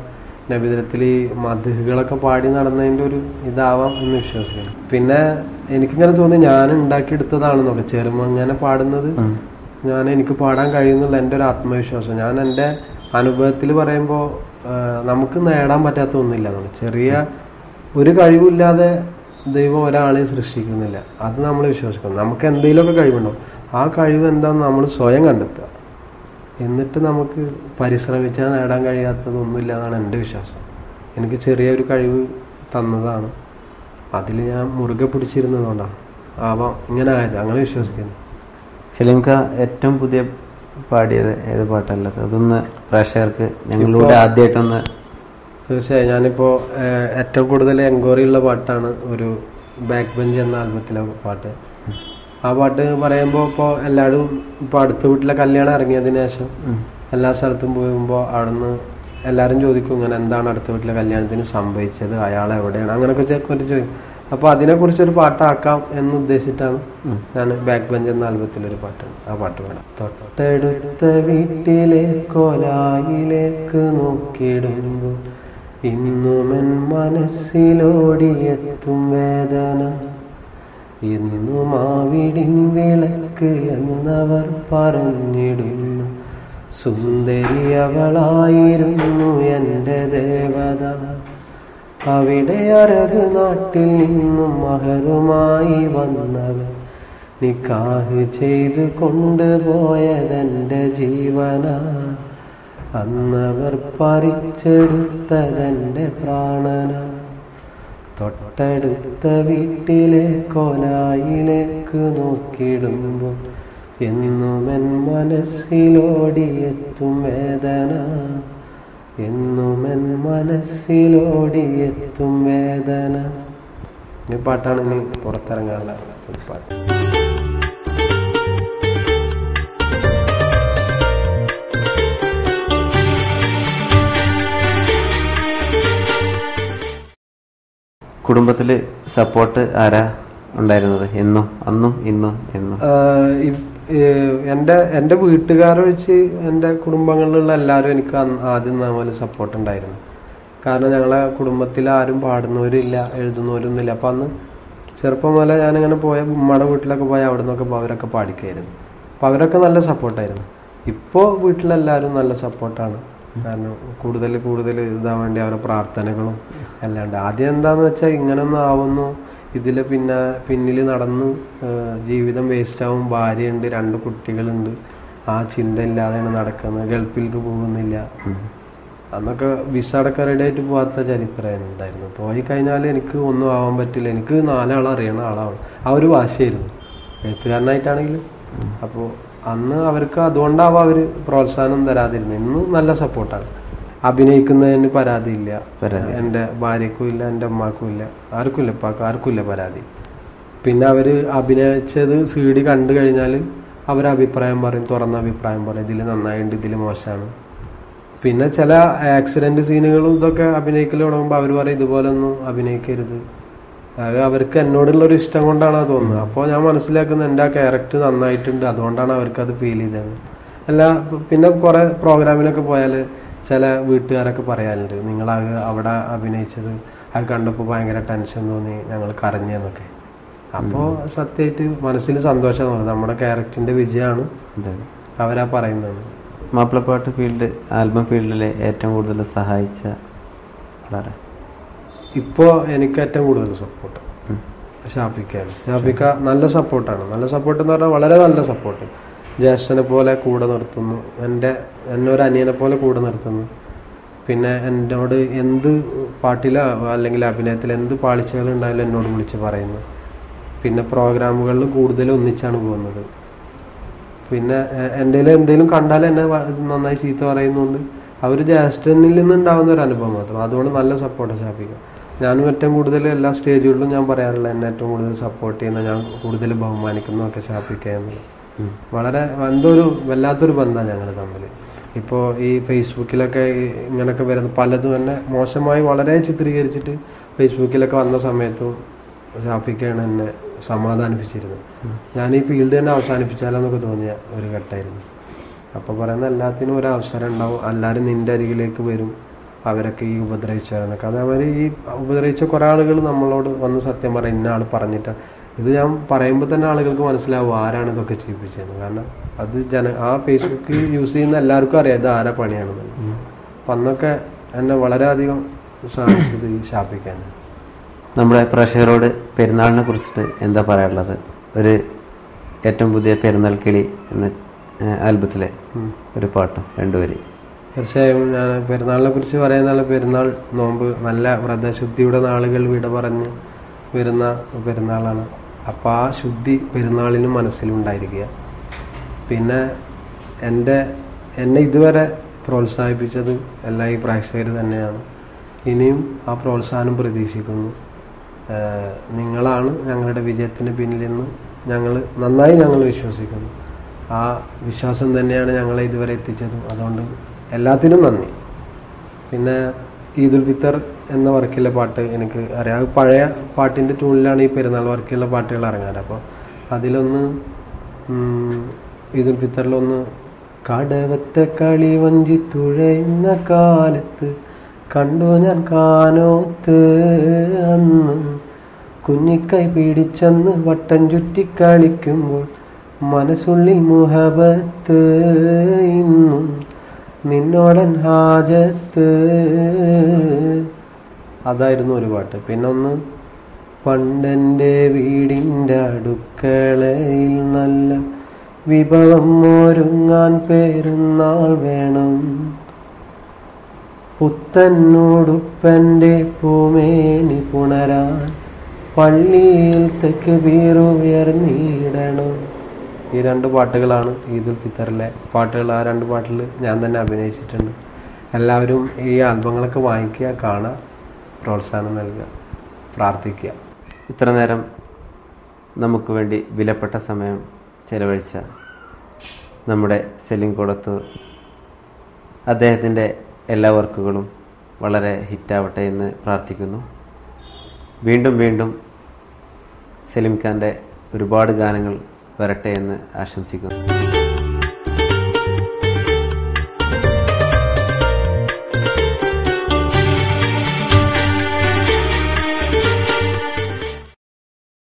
നബിദിനത്തിൽ ഈ മദ്ഹുകളൊക്കെ പാടി നടന്നതിൻ്റെ ഒരു ഇതാവാം എന്ന് വിശ്വസിക്കുന്നു. പിന്നെ എനിക്കിങ്ങനെ തോന്നി ഞാൻ ഉണ്ടാക്കിയെടുത്തതാണെന്നൊക്കെ ചെറുമങ്ങനെ പാടുന്നത് എനിക്ക് പാടാൻ കഴിയുന്നുള്ള എൻ്റെ ഒരു ആത്മവിശ്വാസം. ഞാൻ എൻ്റെ അനുഭവത്തിൽ പറയുമ്പോൾ നമുക്ക് നേടാൻ പറ്റാത്ത ഒന്നുമില്ല. ചെറിയ ഒരു കഴിവില്ലാതെ ദൈവം ഒരാളെയും സൃഷ്ടിക്കുന്നില്ല. അത് നമ്മൾ വിശ്വസിക്കണം. നമുക്ക് എന്തെങ്കിലുമൊക്കെ കഴിവുണ്ടാവും. ആ കഴിവ് എന്താണെന്ന് നമ്മൾ സ്വയം കണ്ടെത്തുക. എന്നിട്ട് നമുക്ക് പരിശ്രമിച്ചാൽ നേടാൻ കഴിയാത്തതൊന്നുമില്ല എന്നാണ് എൻ്റെ വിശ്വാസം. എനിക്ക് ചെറിയൊരു കഴിവ് തന്നതാണ്, അതിൽ ഞാൻ മുറുകെ പിടിച്ചിരുന്നതുകൊണ്ടാണ് ആവാം ഇങ്ങനെ ആയത്, അങ്ങനെ വിശ്വസിക്കുന്നു. സലീംക്ക ഏറ്റവും പുതിയ പാടിയത് ഏത് പാട്ടല്ലത്? അതൊന്ന് പ്രേക്ഷകർക്ക് ഞങ്ങളിലൂടെ ആദ്യമായിട്ടൊന്ന്. തീർച്ചയായും ഞാനിപ്പോൾ ഏറ്റവും കൂടുതൽ എൻക്വയറി ഉള്ള പാട്ടാണ് ഒരു ബാക്ക് ബെഞ്ച് എന്ന ആൽബത്തിലെ പാട്ട്. ആ പാട്ട് പറയുമ്പോൾ ഇപ്പോൾ എല്ലാവരും ഇപ്പോൾ അടുത്ത വീട്ടിലെ കല്യാണം ഇറങ്ങിയതിന് ശേഷം എല്ലാ സ്ഥലത്തും പോകുമ്പോൾ അവിടുന്ന് എല്ലാവരും ചോദിക്കും ഇങ്ങനെ എന്താണ് അടുത്ത വീട്ടിലെ കല്യാണത്തിന് സംഭവിച്ചത്, അയാൾ എവിടെയാണ്, അങ്ങനെയൊക്കെ ചോദിക്കും. അപ്പോൾ അതിനെക്കുറിച്ചൊരു പാട്ടാക്കാം എന്ന് ഉദ്ദേശിച്ചിട്ടാണ് ഞാൻ ബാക്ക് ബെഞ്ച് എന്ന ആൽബത്തിലൊരു പാട്ടാണ്. ആ പാട്ട് പാടാം. തൊട്ടടുത്ത വീട്ടിലെ കോലായിലേക്ക് നോക്കിയിടുമ്പോൾ ഇന്നുമെൻ മനസ്സിലോടിയെത്തും വേദന, ഇന്നും ആവിടിൻ വിളക്ക് എന്നവർ പറഞ്ഞിടുന്നു, സുന്ദരി അവളായിരുന്നു എൻ്റെ ദേവത, അവിടെ അറബ് നാട്ടിൽ നിന്നും മഹറുമായി വന്നവർ, നിക്കാഹ് ചെയ്ത് കൊണ്ടുപോയതെൻ്റെ ജീവന, അന്നവർ പറിച്ചെടുത്തതെൻ്റെ പ്രാണന, തൊട്ടടുത്ത വീട്ടിലെ കോലായിലേക്ക് നോക്കിയിടുമ്പോൾ എന്നുമെൻ മനസ്സിലോടിയെത്തും വേദന, എന്നുമെൻ മനസ്സിലോടിയെത്തും വേദന. ഈ പാട്ടാണ് ഇനി പുറത്തിറങ്ങാനുള്ള ഒരു പാട്ട്. കുടുംബത്തില് സപ്പോർട്ട് ആരാ ഉണ്ടായിരുന്നത്? എന്നും അന്നും ഇന്നും എന്നും? എൻ്റെ വീട്ടുകാരെ വെച്ച് എൻ്റെ കുടുംബങ്ങളിലുള്ള എല്ലാവരും എനിക്ക് ആദ്യം പോലെ സപ്പോർട്ട് ഉണ്ടായിരുന്നു. കാരണം ഞങ്ങളെ കുടുംബത്തിൽ ആരും പാടുന്നവരില്ല, എഴുതുന്നവരൊന്നുമില്ല. അപ്പം അന്ന് ചെറുപ്പം മുതലേ ഞാനിങ്ങനെ ഉമ്മയുടെ വീട്ടിലൊക്കെ പോയാൽ അവിടെ നിന്നൊക്കെ അവരൊക്കെ പാടിക്കായിരുന്നു. അപ്പം അവരൊക്കെ നല്ല സപ്പോർട്ടായിരുന്നു. ഇപ്പോൾ വീട്ടിലെല്ലാവരും നല്ല സപ്പോർട്ടാണ്. കാരണം കൂടുതൽ ഇതാൻ വേണ്ടി അവരുടെ പ്രാർത്ഥനകളും അല്ലാണ്ട് ആദ്യം എന്താന്ന് വെച്ചാൽ ഇങ്ങനൊന്നും ആവുന്നു, ഇതിൽ പിന്നിൽ നടന്ന് ജീവിതം വേസ്റ്റാവും, ഭാര്യയുണ്ട്, 2 കുട്ടികളുണ്ട്, ആ ചിന്ത ഇല്ലാതെയാണ് നടക്കുന്നത്, ഗൾഫിലേക്ക് പോകുന്നില്ല. അന്നൊക്കെ വിസ അടക്കം റെഡി ആയിട്ട് പോകാത്ത ചരിത്രമായിരുന്നു ഉണ്ടായിരുന്നു. പോയി കഴിഞ്ഞാൽ എനിക്ക് ഒന്നും ആവാൻ പറ്റില്ല, എനിക്ക് 4 ആളെ അറിയണ ആളാണ്. ആ ഒരു വാശിയായിരുന്നു എഴുത്തുകാരനായിട്ടാണെങ്കിലും. അപ്പോൾ അന്ന് അവർക്ക് അതുകൊണ്ടാവാം അവർ പ്രോത്സാഹനം തരാതിരുന്നു. ഇന്ന് നല്ല സപ്പോർട്ടാണ്. അഭിനയിക്കുന്നതിന് പരാതിയില്ല, എൻ്റെ ഭാര്യക്കും ഇല്ല, എൻ്റെ അമ്മക്കും ഇല്ല, ആർക്കും ഇല്ല, ഇപ്പാക്കും ആർക്കും ഇല്ല പരാതി. പിന്നെ അവർ അഭിനയിച്ചത് CD കണ്ടു കഴിഞ്ഞാൽ അവർ അഭിപ്രായം പറയും, തുറന്ന അഭിപ്രായം പറയും, ഇതിൽ നന്നായിട്ടുണ്ട്, ഇതിൽ മോശമാണ്. പിന്നെ ചില ആക്സിഡന്റ് സീനുകളും ഇതൊക്കെ അഭിനയിക്കൽ തുടങ്ങുമ്പോൾ അവർ പറയും ഇതുപോലെ ഒന്നും അഭിനയിക്കരുത്. അത് അവർക്ക് എന്നോടുള്ളൊരു ഇഷ്ടം കൊണ്ടാണ് അത് തോന്നുന്നത്. അപ്പോൾ ഞാൻ മനസ്സിലാക്കുന്നത് എൻ്റെ ആ ക്യാരക്ടർ നന്നായിട്ടുണ്ട്, അതുകൊണ്ടാണ് അവർക്കത് ഫീൽ ചെയ്തത്. പിന്നെ കുറേ പ്രോഗ്രാമിനൊക്കെ പോയാൽ ചില വീട്ടുകാരൊക്കെ പറയാറുണ്ട്, നിങ്ങളത് അവിടെ അഭിനയിച്ചത് അത് കണ്ടപ്പോൾ ഭയങ്കര ടെൻഷൻ തോന്നി, ഞങ്ങൾ കരഞ്ഞെന്നൊക്കെ. അപ്പോൾ സത്യമായിട്ട് മനസ്സിൽ സന്തോഷം തോന്നുന്നു. നമ്മുടെ ക്യാരക്ടറിന്റെ വിജയമാണ് അവരാ പറയുന്നത്. മാപ്പിളപ്പാട്ട് ഫീൽഡ്, ആൽബം ഫീൽഡിലെ ഏറ്റവും കൂടുതൽ സഹായിച്ച ആളാരാ? ഇപ്പോൾ എനിക്ക് ഏറ്റവും കൂടുതൽ സപ്പോർട്ട് ഷാഫിക്കാണ്. ഷാഫിക്ക നല്ല സപ്പോർട്ടാണ്. നല്ല സപ്പോർട്ട് എന്ന് പറഞ്ഞാൽ വളരെ നല്ല സപ്പോർട്ട്. ജ്യേഷ്ഠനെ പോലെ കൂടെ നിർത്തുന്നു, എന്നെ ഒരു അനിയനെ പോലെ കൂടെ നിർത്തുന്നു. പിന്നെ എന്നോട് എന്ത് പാട്ടിലോ അല്ലെങ്കിൽ അഭിനയത്തിൽ എന്ത് പാളിച്ചകളുണ്ടായാലും എന്നോട് വിളിച്ച് പറയുന്നു. പിന്നെ പ്രോഗ്രാമുകളിൽ കൂടുതൽ ഒന്നിച്ചാണ് പോകുന്നത്. പിന്നെ എൻ്റെ എന്തെങ്കിലും കണ്ടാൽ എന്നെ നന്നായി ചീത്ത പറയുന്നുണ്ട്. അവർ ജ്യേഷ്ഠനിൽ നിന്നുണ്ടാവുന്ന ഒരു അനുഭവം മാത്രം. അതുകൊണ്ട് നല്ല സപ്പോർട്ട് ഷാഫിക്ക. ഞാനും ഏറ്റവും കൂടുതൽ എല്ലാ സ്റ്റേജുകളിലും ഞാൻ പറയാറില്ല, എന്നെ ഏറ്റവും കൂടുതൽ സപ്പോർട്ട് ചെയ്യുന്ന, ഞാൻ കൂടുതൽ ബഹുമാനിക്കുന്നതൊക്കെ ഷാഫിക്ക എന്നുള്ളത്. വളരെ വല്ലാത്തൊരു ബന്ധമാണ് ഞങ്ങൾ തമ്മിൽ. ഇപ്പോൾ ഈ ഫേസ്ബുക്കിലൊക്കെ ഇങ്ങനെയൊക്കെ വരുന്ന പലതും എന്നെ മോശമായി വളരെ ചിത്രീകരിച്ചിട്ട് ഫേസ്ബുക്കിലൊക്കെ വന്ന സമയത്തും ഷാഫിക്കയാണ് എന്നെ സമാധാനിപ്പിച്ചിരുന്നത്. ഞാൻ ഈ ഫീൽഡ് തന്നെ അവസാനിപ്പിച്ചാലെന്നൊക്കെ തോന്നിയ ഒരു ഘട്ടമായിരുന്നു. അപ്പോൾ പറയുന്ന എല്ലാത്തിനും ഒരു അവസരം ഉണ്ടാവും, എല്ലാവരും നിൻ്റെ അരികിലേക്ക് വരും, അവരൊക്കെ ഈ ഉപദ്രവിച്ചാലെന്നൊക്കെ. അതേമാതിരി ഈ ഉപദ്രവിച്ച കുറേ ആളുകൾ നമ്മളോട് വന്ന് സത്യം പറയും, ഇന്ന ആൾ പറഞ്ഞിട്ട്. ഇത് ഞാൻ പറയുമ്പോൾ തന്നെ ആളുകൾക്ക് മനസ്സിലാവും ആരാണ് ഇതൊക്കെ ചെയ്യിപ്പിച്ചതെന്ന്. കാരണം അത് ആ ഫേസ്ബുക്ക് യൂസ് ചെയ്യുന്ന എല്ലാവർക്കും അറിയാം ഇത് ആരാ പണിയാണെന്നുള്ളത്. അപ്പം അന്നൊക്കെ എന്നെ വളരെയധികം സഹായിച്ചത് ഈ ഷാഫിക്കാണ്. നമ്മുടെ പ്രേക്ഷകരോട് പെരുന്നാളിനെ കുറിച്ചിട്ട് എന്താ പറയാനുള്ളത്? ഒരു ഏറ്റവും പുതിയ പെരുന്നാൾ കിളി എന്ന ആൽബത്തിലെ ഒരു പാട്ടും രണ്ടുപേരും. തീർച്ചയായും ഞാൻ പെരുന്നാളിനെ കുറിച്ച് പറയുന്ന പെരുന്നാൾ നോമ്പ് നല്ല വ്രതശുദ്ധിയുടെ നാളുകൾ വിട പറഞ്ഞ് വരുന്ന പെരുന്നാളാണ്. അപ്പം ആ ശുദ്ധി പെരുന്നാളിനും മനസ്സിലുണ്ടായിരിക്കുക. പിന്നെ എന്നെ ഇതുവരെ പ്രോത്സാഹിപ്പിച്ചത് എല്ലാ ഈ പ്രേക്ഷകർ തന്നെയാണ്. ഇനിയും ആ പ്രോത്സാഹനം പ്രതീക്ഷിക്കുന്നു. നിങ്ങളാണ് ഞങ്ങളുടെ വിജയത്തിന് പിന്നിലെന്ന് ഞങ്ങൾ വിശ്വസിക്കുന്നു. ആ വിശ്വാസം തന്നെയാണ് ഞങ്ങളെ ഇതുവരെ എത്തിച്ചതും. അതുകൊണ്ട് എല്ലാത്തിനും നന്ദി. പിന്നെ ഈദുൽ ഫിത്തർ എന്ന വർക്കിലെ പാട്ട് എനിക്ക് അറിയാം. പഴയ പാട്ടിൻ്റെ ട്യൂണിലാണ് ഈ പെരുന്നാൾ വർക്കുള്ള പാട്ടുകൾ ഇറങ്ങാറ്. അപ്പോൾ അതിലൊന്ന് ഈദുൽ ഫിത്തറിലൊന്ന്, കടവത്തെ കളി വഞ്ചി തുഴയുന്ന കാലത്ത് കണ്ടു ഞാൻ കാനോത്ത്, അന്ന് കുഞ്ഞിക്കൈ പിടിച്ചെന്ന് വട്ടം ചുറ്റി കളിക്കുമ്പോൾ മനസ്സുള്ളിൽ മുഹബത്ത്, ഇന്നും നിന്നോടൻ ഹാജത്ത്. അതായിരുന്നു ഒരു പാട്ട്. പിന്നെ ഒന്ന്, പണ്ടെൻ്റെ വീടിൻ്റെ അടുക്കളയിൽ നല്ല വിഭവം ഒരുങ്ങാൻ പെരുന്നാൾ വേണം, പുത്തനുടുപ്പൻ്റെ പൂമേനി പുണരാൻ പള്ളിയിൽ തക്ബീർ ഉയർന്നിടണം. ഈ രണ്ട് പാട്ടുകളാണ് ഈദുൽ ഫിത്തറിലെ പാട്ടുകൾ. ആ രണ്ട് പാട്ടിൽ ഞാൻ തന്നെ അഭിനയിച്ചിട്ടുണ്ട്. എല്ലാവരും ഈ ആൽബങ്ങളൊക്കെ വാങ്ങിക്കുക, കാണുക, പ്രോത്സാഹനം നൽകുക, പ്രാർത്ഥിക്കുക. ഇത്ര നേരം നമുക്ക് വേണ്ടി വിലപ്പെട്ട സമയം ചെലവഴിച്ച നമ്മുടെ സെലിം കൊടത്തൂർ, അദ്ദേഹത്തിൻ്റെ എല്ലാ വർക്കുകളും വളരെ ഹിറ്റാവട്ടെ എന്ന് പ്രാർത്ഥിക്കുന്നു. വീണ്ടും വീണ്ടും സലിം ഖാൻ്റെ ഒരുപാട് ഗാനങ്ങൾ വരട്ടെ എന്ന് ആശംസിക്കുന്നു.